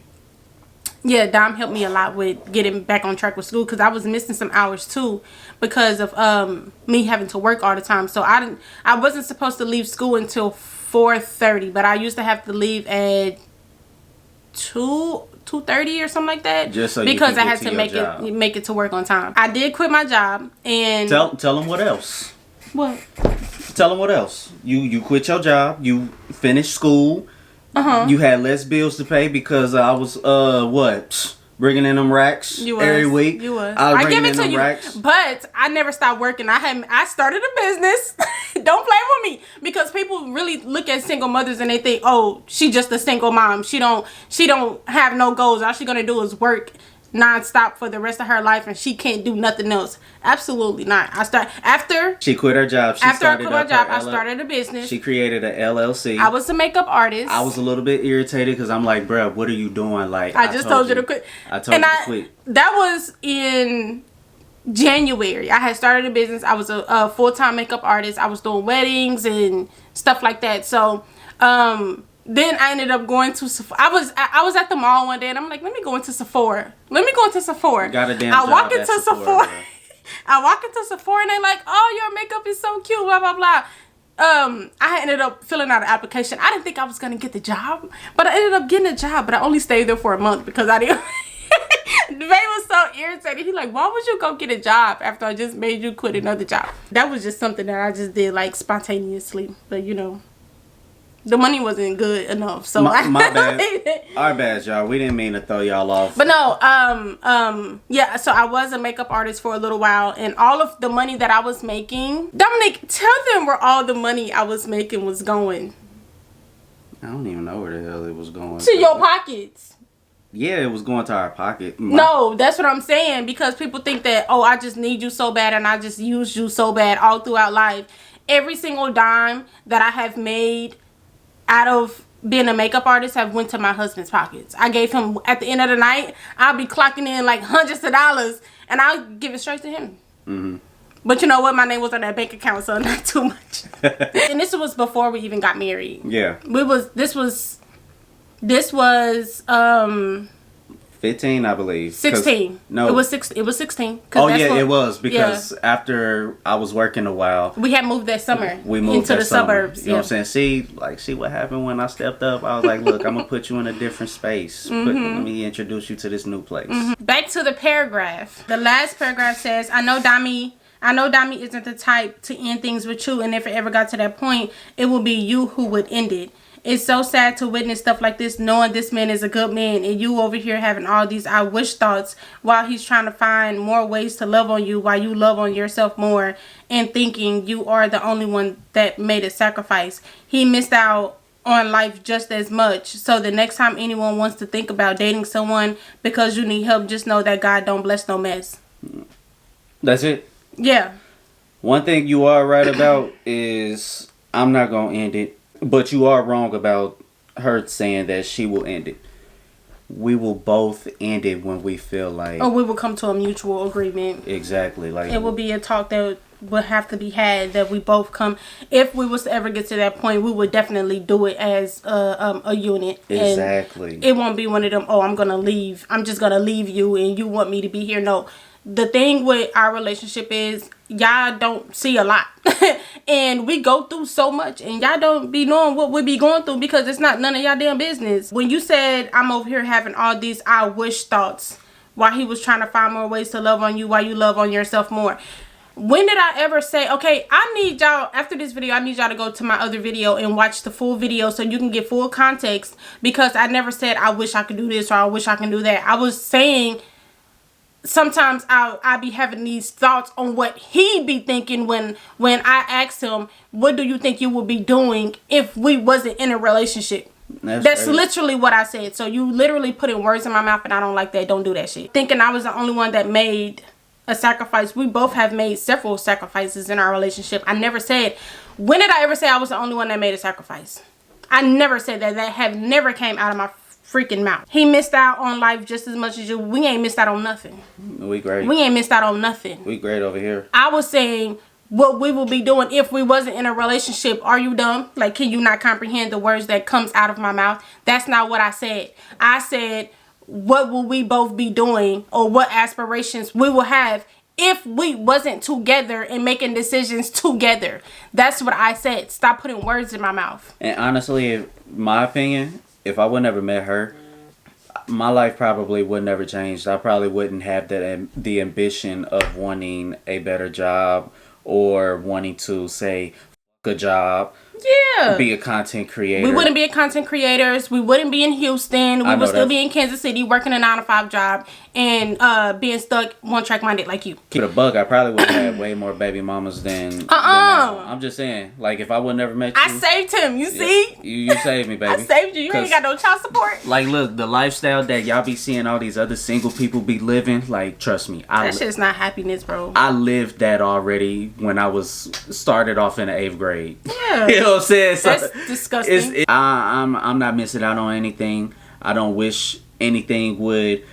yeah, Dom helped me a lot with getting back on track with school, because I was missing some hours too because of me having to work all the time. So I wasn't supposed to leave school until 4:30, but I used to have to leave at 2:30 or something like that, just so because I had to make it to work on time. I did quit my job, and tell them what else. What? Tell them what else. You quit your job. You finished school. You had less bills to pay because I was bringing in them racks every week. You was. I was give bringing it in to them you, racks. but I never stopped working. I started a business. Don't play with me, because people really look at single mothers and they think, oh, she just a single mom. She don't have no goals. All she gonna do is work non-stop for the rest of her life, and she can't do nothing else. Absolutely not. After she quit her job. I started a business. She created a LLC. I was a makeup artist. I was a little bit irritated because I'm like, bruh, what are you doing? Like, I just told you to quit. I told you to quit. That was in January. I had started a business. I was a full-time makeup artist. I was doing weddings and stuff like that. So then I ended up going to Sephora. I was at the mall one day, and I'm like, let me go into Sephora. Got a damn job walk into at Sephora. I walk into Sephora, and they like, oh, your makeup is so cute, blah blah blah. I ended up filling out an application. I didn't think I was gonna get the job, but I ended up getting a job. But I only stayed there for a month because I didn't. The babe was so irritated. He like, why would you go get a job after I just made you quit another job? That was just something that I just did like spontaneously. But you know, the money wasn't good enough. So my bad. Our bad, y'all. We didn't mean to throw y'all off. But no, yeah, so I was a makeup artist for a little while, and all of the money that I was making, Dominic, tell them where all the money I was making was going. I don't even know where the hell it was going. To your pockets. Yeah, it was going to our pocket. No, that's what I'm saying, because people think that, oh, I just need you so bad and I just used you so bad all throughout life. Every single dime that I have made out of being a makeup artist have went to my husband's pockets. I gave him, at the end of the night, I'll be clocking in like hundreds of dollars, and I'll give it straight to him. Mm-hmm. But you know what? My name was on that bank account, so not too much. And this was before we even got married. Yeah. This was 15, I believe. 16. No, it was 16. Oh yeah, it was, because after I was working a while, we had moved that summer. We moved into the suburbs. You know what I'm saying? See what happened when I stepped up. I was like, look, I'm gonna put you in a different space. Let me introduce you to this new place. Back to the paragraph. The last paragraph says, I know Domi isn't the type to end things with you, and if it ever got to that point, it will be you who would end it. It's so sad to witness stuff like this, knowing this man is a good man, and you over here having all these I wish thoughts while he's trying to find more ways to love on you, while you love on yourself more, and thinking you are the only one that made a sacrifice. He missed out on life just as much. So the next time anyone wants to think about dating someone because you need help, just know that God don't bless no mess. That's it? Yeah. One thing you are right about is I'm not going to end it. But you are wrong about her saying that she will end it. We will both end it when we feel like... Or we will come to a mutual agreement. Exactly. Like it will be a talk that would have to be had, that we both come... If we was to ever get to that point, we would definitely do it as a unit. Exactly. And it won't be one of them, oh, I'm going to leave. I'm just going to leave you and you want me to be here. No. The thing with our relationship is y'all don't see a lot. And we go through so much. And y'all don't be knowing what we be going through because it's not none of y'all damn business. When you said I'm over here having all these I wish thoughts while he was trying to find more ways to love on you, while you love on yourself more. When did I ever say, okay, I need y'all, after this video, I need y'all to go to my other video and watch the full video so you can get full context. Because I never said I wish I could do this or I wish I can do that. I was saying... Sometimes I'll be having these thoughts on what he be thinking when I ask him, what do you think you would be doing if we wasn't in a relationship? That's literally what I said. So you literally putting words in my mouth and I don't like that. Don't do that shit. Thinking I was the only one that made a sacrifice. We both have made several sacrifices in our relationship. I never said, when did I ever say I was the only one that made a sacrifice? I never said that. That have never came out of my freaking mouth. He missed out on life just as much as you. We ain't missed out on nothing. We great. We ain't missed out on nothing. We great over here. I was saying what we will be doing if we wasn't in a relationship. Are you dumb? Like, can you not comprehend the words that comes out of my mouth? That's not what I said. I said, what will we both be doing, or what aspirations we will have if we wasn't together and making decisions together. That's what I said. Stop putting words in my mouth. And honestly, in my opinion, if I would never met her, my life probably would never change. I probably wouldn't have the ambition of wanting a better job or wanting to say a job. Yeah. Be a content creator. We wouldn't be content creators. We wouldn't be in Houston. We would still be in Kansas City working a 9-to-5 job and being stuck one track minded like you. Keep it a bug, I probably would have had way more baby mamas than now. I'm just saying, like, if I would never met you. I saved him, you see? You saved me, baby. I saved you. You ain't got no child support. Like, look, the lifestyle that y'all be seeing all these other single people be living, like, trust me. That shit's not happiness, bro. I lived that already when I was started off in the 8th grade. Yeah. You know what I'm saying? So that's disgusting. I'm not missing out on anything. I don't wish anything would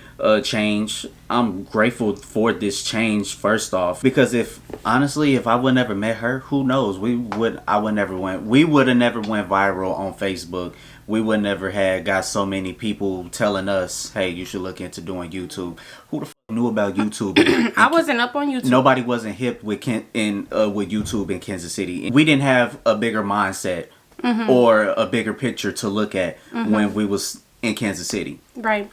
change. I'm grateful for this change first off, because if I would never met her, who knows? We would have never went viral on Facebook. We would never had got so many people telling us, hey, you should look into doing YouTube. Who the fuck knew about YouTube? I wasn't up on YouTube. Nobody wasn't hip with YouTube in Kansas City. We didn't have a bigger mindset or a bigger picture to look at when we was in Kansas City. Right.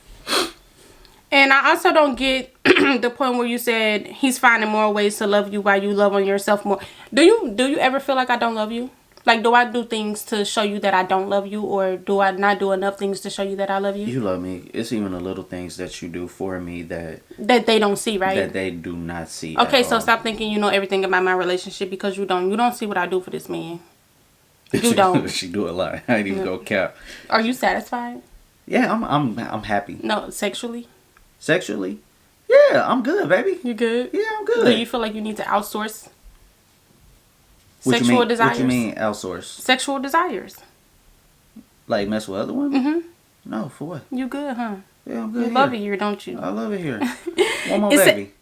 And I also don't get the point where you said he's finding more ways to love you while you love on yourself more. Do you ever feel like I don't love you? Like, do I do things to show you that I don't love you, or do I not do enough things to show you that I love you? You love me. It's even the little things that you do for me that they don't see, right? That they do not see. Okay, so stop thinking you know everything about my relationship, because you don't. You don't see what I do for this man. You don't. She do a lot. I ain't even go cap. Are you satisfied? Yeah, I'm happy. No, sexually? Sexually? Yeah, I'm good, baby. You good? Yeah, I'm good. Do you feel like you need to outsource sexual desires? What you mean outsource? Sexual desires. Like mess with other women? No, for what? You good, huh? Yeah, I'm good. You love it here, don't you? I love it here. One more baby.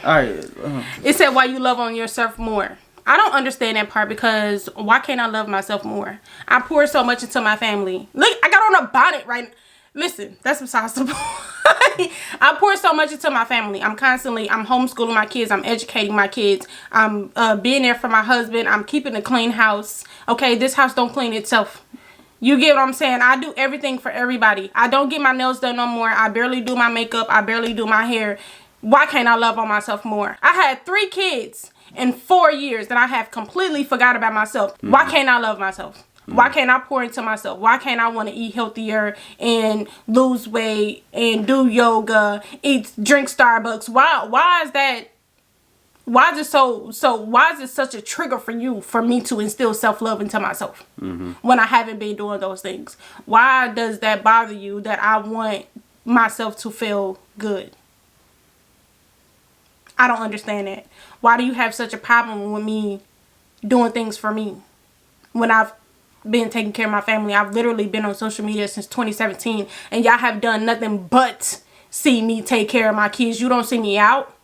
Alright. It said why you love on yourself more. I don't understand that part, because why can't I love myself more? I pour so much into my family. Look, I got on a bonnet right now. Listen, that's besides the point. I pour so much into my family. I'm homeschooling my kids. I'm educating my kids. I'm being there for my husband. I'm keeping a clean house. Okay, this house don't clean itself. You get what I'm saying? I do everything for everybody. I don't get my nails done no more. I barely do my makeup. I barely do my hair. Why can't I love on myself more? I had 3 kids in 4 years that I have completely forgot about myself. Why can't I love myself? Why can't I pour into myself? Why can't I want to eat healthier and lose weight and do yoga, drink Starbucks? Why is that? Why is it why is it such a trigger for you for me to instill self-love into myself when I haven't been doing those things? Why does that bother you that I want myself to feel good? I don't understand that. Why do you have such a problem with me doing things for me when I've been taking care of my family? I've literally been on social media since 2017 and y'all have done nothing but see me take care of my kids. You don't see me out.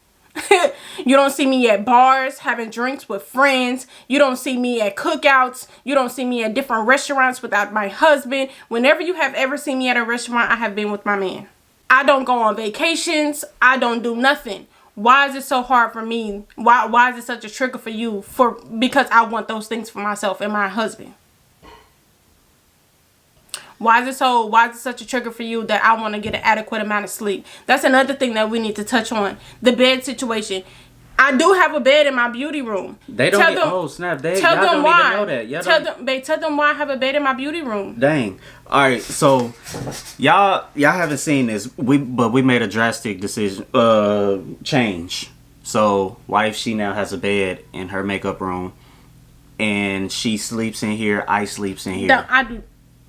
You don't see me at bars having drinks with friends. You don't see me at cookouts. You don't see me at different restaurants without my husband. Whenever you have ever seen me at a restaurant, I have been with my man. I don't go on vacations. I don't do nothing. Why is it so hard for me? Why is it such a trigger for you? Because I want those things for myself and my husband. Why is it such a trigger for you that I want to get an adequate amount of sleep? That's another thing that we need to touch on. The bed situation. I do have a bed in my beauty room. They don't get, oh snap, y'all don't even know that. Tell them why I have a bed in my beauty room. Dang. Alright, so y'all haven't seen this. But we made a drastic decision change. So wife, she now has a bed in her makeup room. And she sleeps in here, I sleeps in here.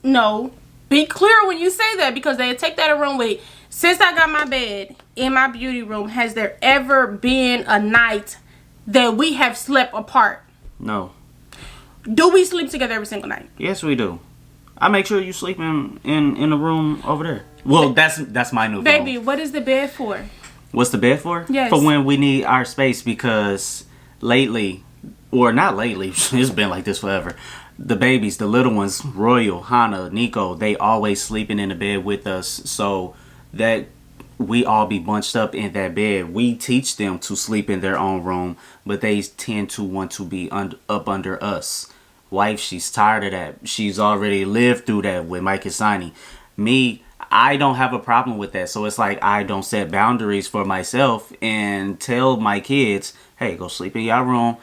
No. Be clear when you say that, because they take that the wrong way. Since I got my bed in my beauty room, has there ever been a night that we have slept apart? No. Do we sleep together every single night? Yes, we do. I make sure you sleep in the room over there. Well, that's my new baby, room. What is the bed for? What's the bed for? Yes. For when we need our space, because lately, or not lately, it's been like this forever. The babies, the little ones, Royal, Hannah, Nico, they always sleeping in the bed with us, so that we all be bunched up in that bed. We teach them to sleep in their own room, but they tend to want to be up under us. Wife, she's tired of that. She's already lived through that with Mike and Sonny. Me, I don't have a problem with that. So it's like I don't set boundaries for myself and tell my kids, hey, go sleep in your room.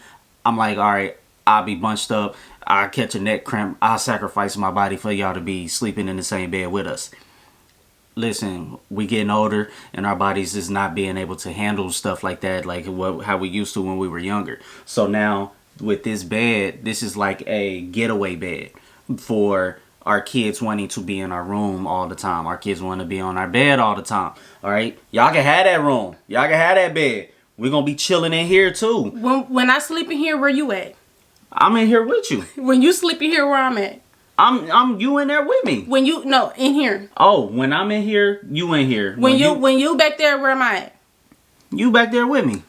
I'm like, all right, I'll be bunched up. I'll catch a neck cramp. I'll sacrifice my body for y'all to be sleeping in the same bed with us. Listen, we getting older and our bodies is not being able to handle stuff like that, like how we used to when we were younger. So now with this bed, this is like a getaway bed for our kids wanting to be in our room all the time. Our kids want to be on our bed all the time. All right, y'all can have that room. Y'all can have that bed. We're gonna be chilling in here too. When I sleep in here, where you at? I'm in here with you. When you sleep in here, where I'm at? I'm you in there with me. In here. Oh, when I'm in here, you in here. When you back there, where am I at? You back there with me.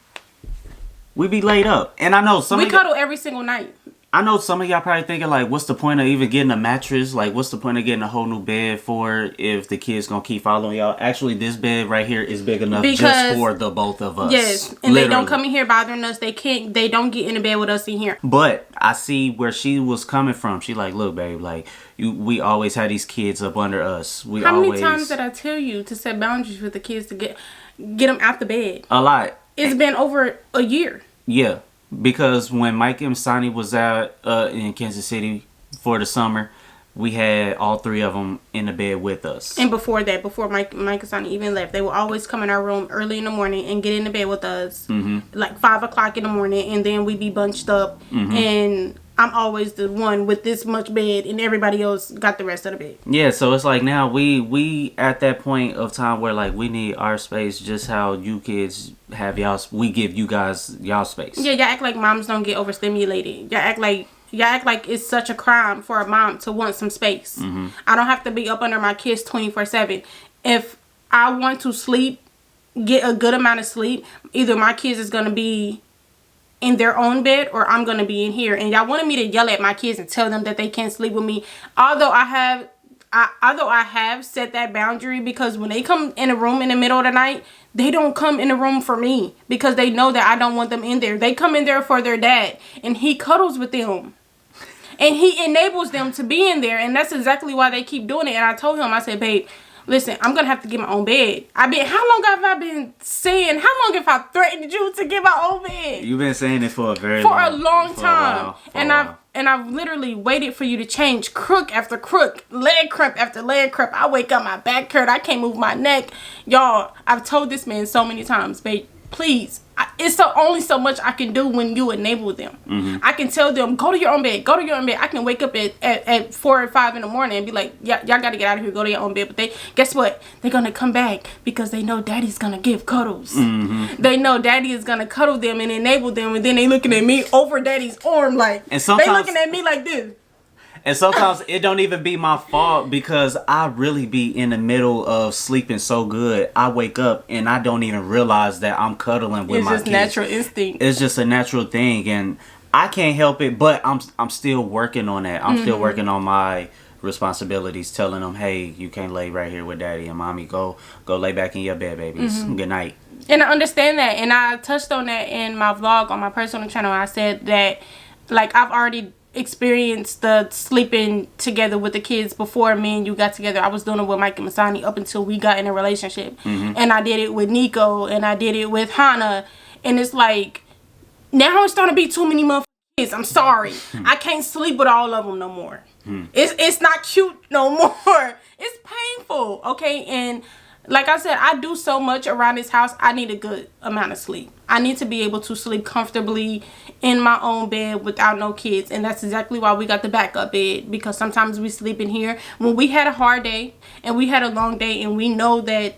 We be laid up. And I know we cuddle every single night. I know some of y'all probably thinking like, what's the point of even getting a mattress? Like, what's the point of getting a whole new bed for if the kids gonna keep following y'all? Actually, this bed right here is big enough just for the both of us. Yes, and literally. They don't come in here bothering us. They don't get in the bed with us in here. But I see where she was coming from. She like, look, babe, like we always had these kids up under us. How many times did I tell you to set boundaries with the kids to get them out the bed? A lot. It's been over a year. Yeah. Because when Mike and Sonny was out in Kansas City for the summer, we had all three of them in the bed with us. And before Mike and Sonny even left, they would always come in our room early in the morning and get in the bed with us, like 5 o'clock in the morning, and then we'd be bunched up. And I'm always the one with this much bed, and everybody else got the rest of the bed. Yeah, so it's like now we at that point of time where like we need our space, just how you kids have y'all. We give you guys y'all space. Yeah, y'all act like moms don't get overstimulated. Y'all act like it's such a crime for a mom to want some space. I don't have to be up under my kids 24/7. If I want to sleep, get a good amount of sleep, either my kids is gonna be in their own bed or I'm gonna be in here. And y'all wanted me to yell at my kids and tell them that they can't sleep with me. Although I have set that boundary, because when they come in a room in the middle of the night, they don't come in the room for me because they know that I don't want them in there. They come in there for their dad, and he cuddles with them. And he enables them to be in there, and that's exactly why they keep doing it. And I told him, I said, babe, listen, I'm going to have to get my own bed. How long have I been saying, how long have I threatened you to get my own bed? You've been saying it for a long time. And and I've literally waited for you to change crook after crook, leg cramp after leg cramp. I wake up, my back hurt, I can't move my neck. Y'all, I've told this man so many times, babe, please, it's only so much I can do when you enable them. I can tell them, go to your own bed, go to your own bed. I can wake up at 4 or 5 in the morning and be like, y'all gotta get out of here, go to your own bed. But guess what? They're gonna come back because they know daddy's gonna give cuddles. They know daddy is gonna cuddle them and enable them, and then they looking at me over daddy's arm like, and sometimes, they looking at me like this. And sometimes it don't even be my fault because I really be in the middle of sleeping so good. I wake up and I don't even realize that I'm cuddling with my kids. It's just natural instinct. It's just a natural thing, and I can't help it. But I'm still working on that. I'm still working on my responsibilities, telling them, hey, you can't lay right here with daddy and mommy. Go lay back in your bed, babies. Good night. And I understand that, and I touched on that in my vlog on my personal channel. I said that, like, I've already experienced the sleeping together with the kids before me and you got together. I was doing it with Mike and Masani up until we got in a relationship. And I did it with Nico, and I did it with Hannah. And it's like, now it's starting to be too many motherfuckers. I'm sorry. I can't sleep with all of them no more. It's not cute no more. It's painful, okay? And like I said, I do so much around this house. I need a good amount of sleep. I need to be able to sleep comfortably in my own bed without no kids. And that's exactly why we got the backup bed. Because sometimes we sleep in here. When we had a hard day and we had a long day and we know that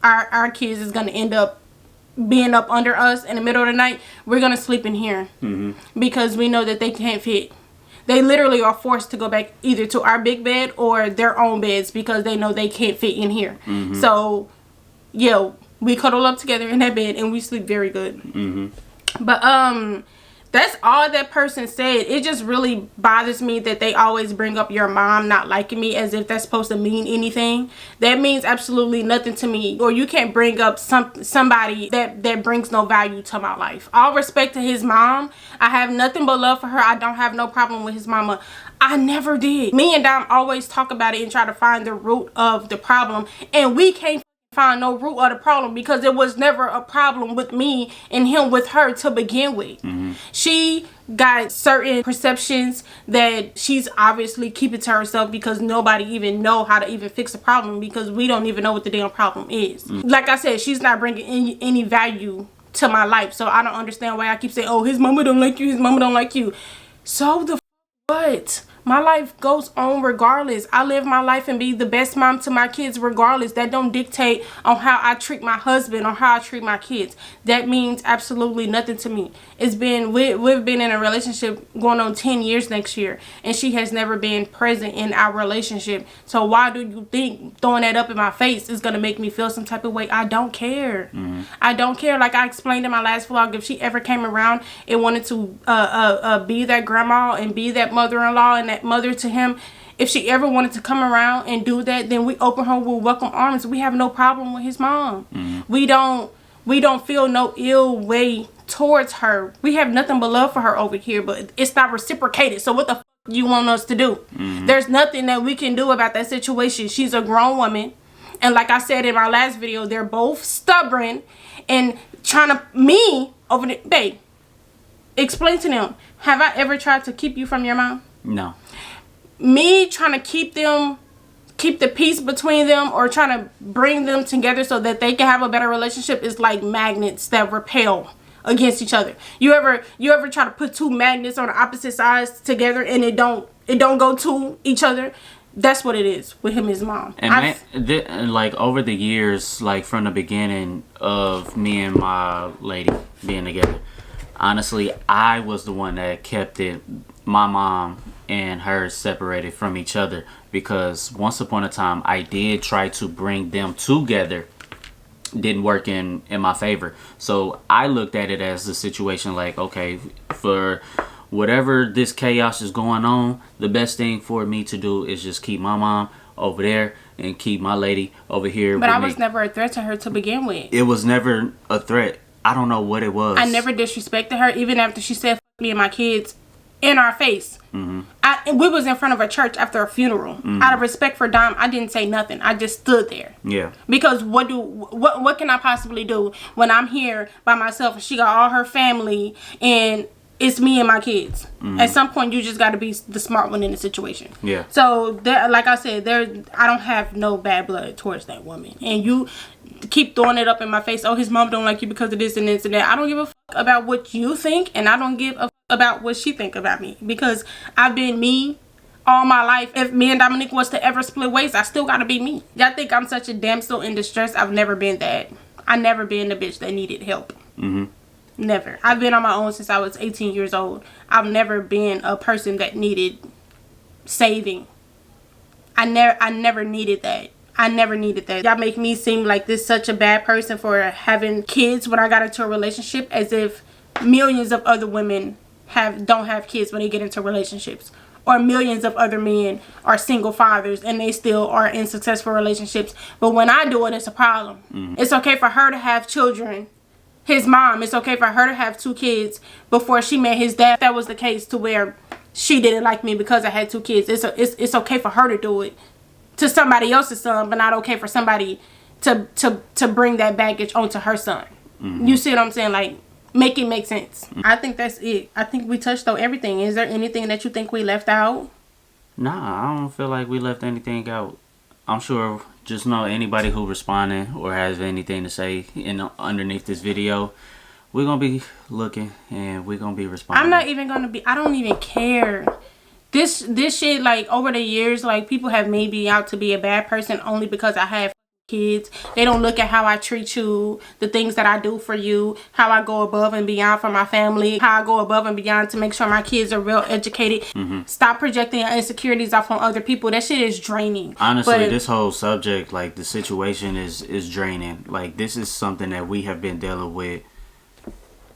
our kids is going to end up being up under us in the middle of the night, we're going to sleep in here. Because we know that they can't fit. They literally are forced to go back either to our big bed or their own beds because they know they can't fit in here. So, yeah, we cuddle up together in that bed and we sleep very good. But, that's all that person said. It just really bothers me that they always bring up your mom not liking me as if that's supposed to mean anything. That means absolutely nothing to me. Or you can't bring up somebody that brings no value to my life. All respect to his mom. I have nothing but love for her. I don't have no problem with his mama. I never did. Me and Dom always talk about it and try to find the root of the problem. And we can't find no root of the problem because it was never a problem with me and him with her to begin with. She got certain perceptions that she's obviously keeping to herself because nobody even know how to even fix the problem because we don't even know what the damn problem is. Like I said, she's not bringing any value to my life, so I don't understand why I keep saying, oh, his mama don't like you, his mama don't like you. So the what? My life goes on regardless. I live my life and be the best mom to my kids regardless. That don't dictate on how I treat my husband or how I treat my kids. That means absolutely nothing to me. It's been, we've been in a relationship going on 10 years next year, and she has never been present in our relationship. So why do you think throwing that up in my face is going to make me feel some type of way? I don't care. I don't care. Like I explained in my last vlog, if she ever came around and wanted to be that grandma and be that mother-in-law and that mother to him, if she ever wanted to come around and do that, then we open her with welcome arms. We have no problem with his mom. We don't feel no ill way towards her. We have nothing but love for her over here, but it's not reciprocated. So what the fuck you want us to do? There's nothing that we can do about that situation. She's a grown woman, and like I said in my last video, they're both stubborn and trying to over the babe. Explain to them, have I ever tried to keep you from your mom? No. Me trying to keep the peace between them or trying to bring them together so that they can have a better relationship is like magnets that repel against each other. You ever try to put two magnets on the opposite sides together and it don't go to each other? That's what it is with him and his mom. And like over the years, like from the beginning of me and my lady being together, honestly, I was the one that kept my mom and her separated from each other, because once upon a time I did try to bring them together. Didn't work in my favor. So I looked at it as a situation like, okay, for whatever this chaos is going on, the best thing for me to do is just keep my mom over there and keep my lady over here. But I was never a threat to her to begin with. It was never a threat. I don't know what it was. I never disrespected her, even after she said "F me and my kids" in our face. We was in front of a church after a funeral. Out of respect for Dom, I didn't say nothing. I just stood there. Yeah. Because what can I possibly do when I'm here by myself and she got all her family and it's me and my kids. At some point, you just got to be the smart one in the situation. Yeah. So, there, like I said, I don't have no bad blood towards that woman. And you keep throwing it up in my face. Oh, his mom don't like you because of this and this and that. I don't give a fuck about what you think, and I don't give a fuck about what she think about me, because I've been me all my life. If me and Dominique was to ever split ways, I still gotta be me. Y'all think I'm such a damsel in distress? I've never been that. I never been the bitch that needed help. Never. I've been on my own since I was 18 years old. I've never been a person that needed saving. I never needed that. I never needed that. Y'all make me seem like this such a bad person for having kids when I got into a relationship, as if millions of other women don't have kids when they get into relationships, or millions of other men are single fathers and they still are in successful relationships. But when I do it, it's a problem. It's okay for her to have children. His mom, it's okay for her to have 2 kids before she met his dad. That was the case to where she didn't like me because I had 2 kids. It's okay for her to do it to somebody else's son, but not okay for somebody to bring that baggage onto her son. You see what I'm saying? Like, make it make sense. I think that's it. I think we touched on everything. Is there anything that you think we left out? Nah, I don't feel like we left anything out. I'm sure, just know anybody who responding or has anything to say underneath this video, we're gonna be looking and we're gonna be responding. I'm not even gonna be. I don't even care. This shit, like, over the years, like, people have made me out to be a bad person only because I have kids. They don't look at how I treat you, the things that I do for you, how I go above and beyond for my family, how I go above and beyond to make sure my kids are real educated. Stop projecting your insecurities off on other people. That shit is draining. Honestly, this whole subject, like, the situation is draining. Like, this is something that we have been dealing with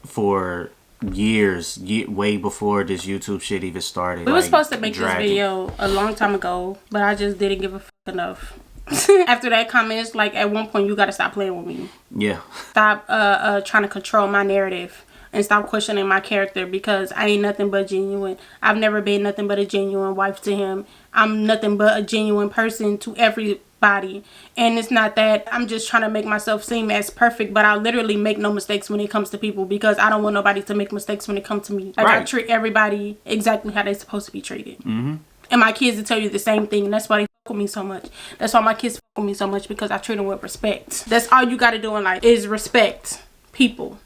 for years, way before this YouTube shit even started. We were supposed to make this video a long time ago, but I just didn't give a fuck enough. After that comment, like, at one point you gotta stop playing with me. Yeah. Stop trying to control my narrative and stop questioning my character, because I ain't nothing but genuine. I've never been nothing but a genuine wife to him. I'm nothing but a genuine person to everybody. And it's not that I'm just trying to make myself seem as perfect, but I literally make no mistakes when it comes to people, because I don't want nobody to make mistakes when it comes to me. Like, I treat everybody exactly how they're supposed to be treated. And my kids will tell you the same thing, and that's why they fuck with me so much. That's why my kids fuck with me so much, because I treat them with respect. That's all you got to do in life, is respect people,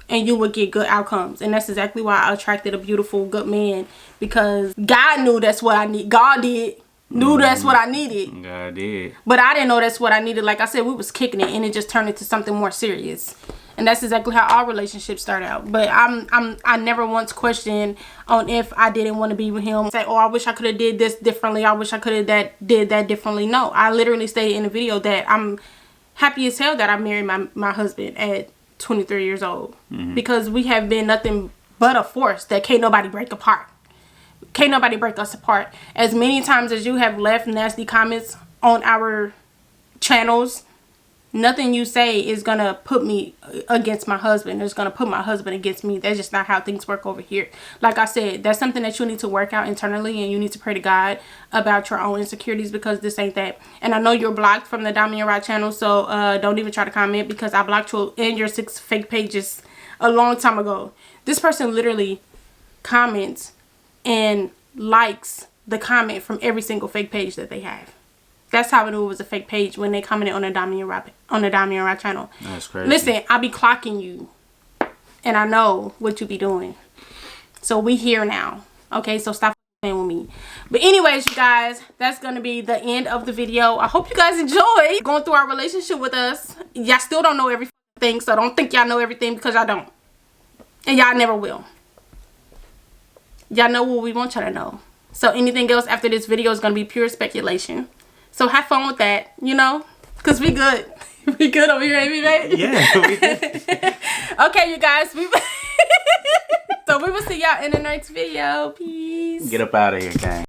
and you will get good outcomes. And that's exactly why I attracted a beautiful, good man, because God knew that's what I need. God knew that's what I needed. God did. But I didn't know that's what I needed. Like I said, we was kicking it, and it just turned into something more serious. And that's exactly how our relationship started out. But I never once questioned on if I didn't want to be with him. Say, oh, I wish I could have did this differently. I wish I could have did that differently. No, I literally stated in the video that I'm happy as hell that I married my husband at 23 years old. Because we have been nothing but a force that can't nobody break apart. Can't nobody break us apart. As many times as you have left nasty comments on our channels, nothing you say is gonna put me against my husband. It's gonna put my husband against me. That's just not how things work over here. Like I said, that's something that you need to work out internally, and you need to pray to God about your own insecurities, because this ain't that. And I know you're blocked from the Domi&Rah channel, so don't even try to comment, because I blocked you and your 6 fake pages a long time ago. This person literally comments and likes the comment from every single fake page that they have. That's how I knew it was a fake page, when they commented on the Domi&Rah channel. That's crazy. Listen, I be clocking you, and I know what you be doing. So we here now. Okay, so stop playing with me. But anyways, you guys, that's gonna be the end of the video. I hope you guys enjoyed going through our relationship with us. Y'all still don't know everything, so don't think y'all know everything, because y'all don't. And y'all never will. Y'all know what we want y'all to know. So anything else after this video is gonna be pure speculation. So have fun with that, you know, because we good. We good over here, ain't we, babe? Yeah, we good. Okay, you guys. So we will see y'all in the next video. Peace. Get up out of here, gang.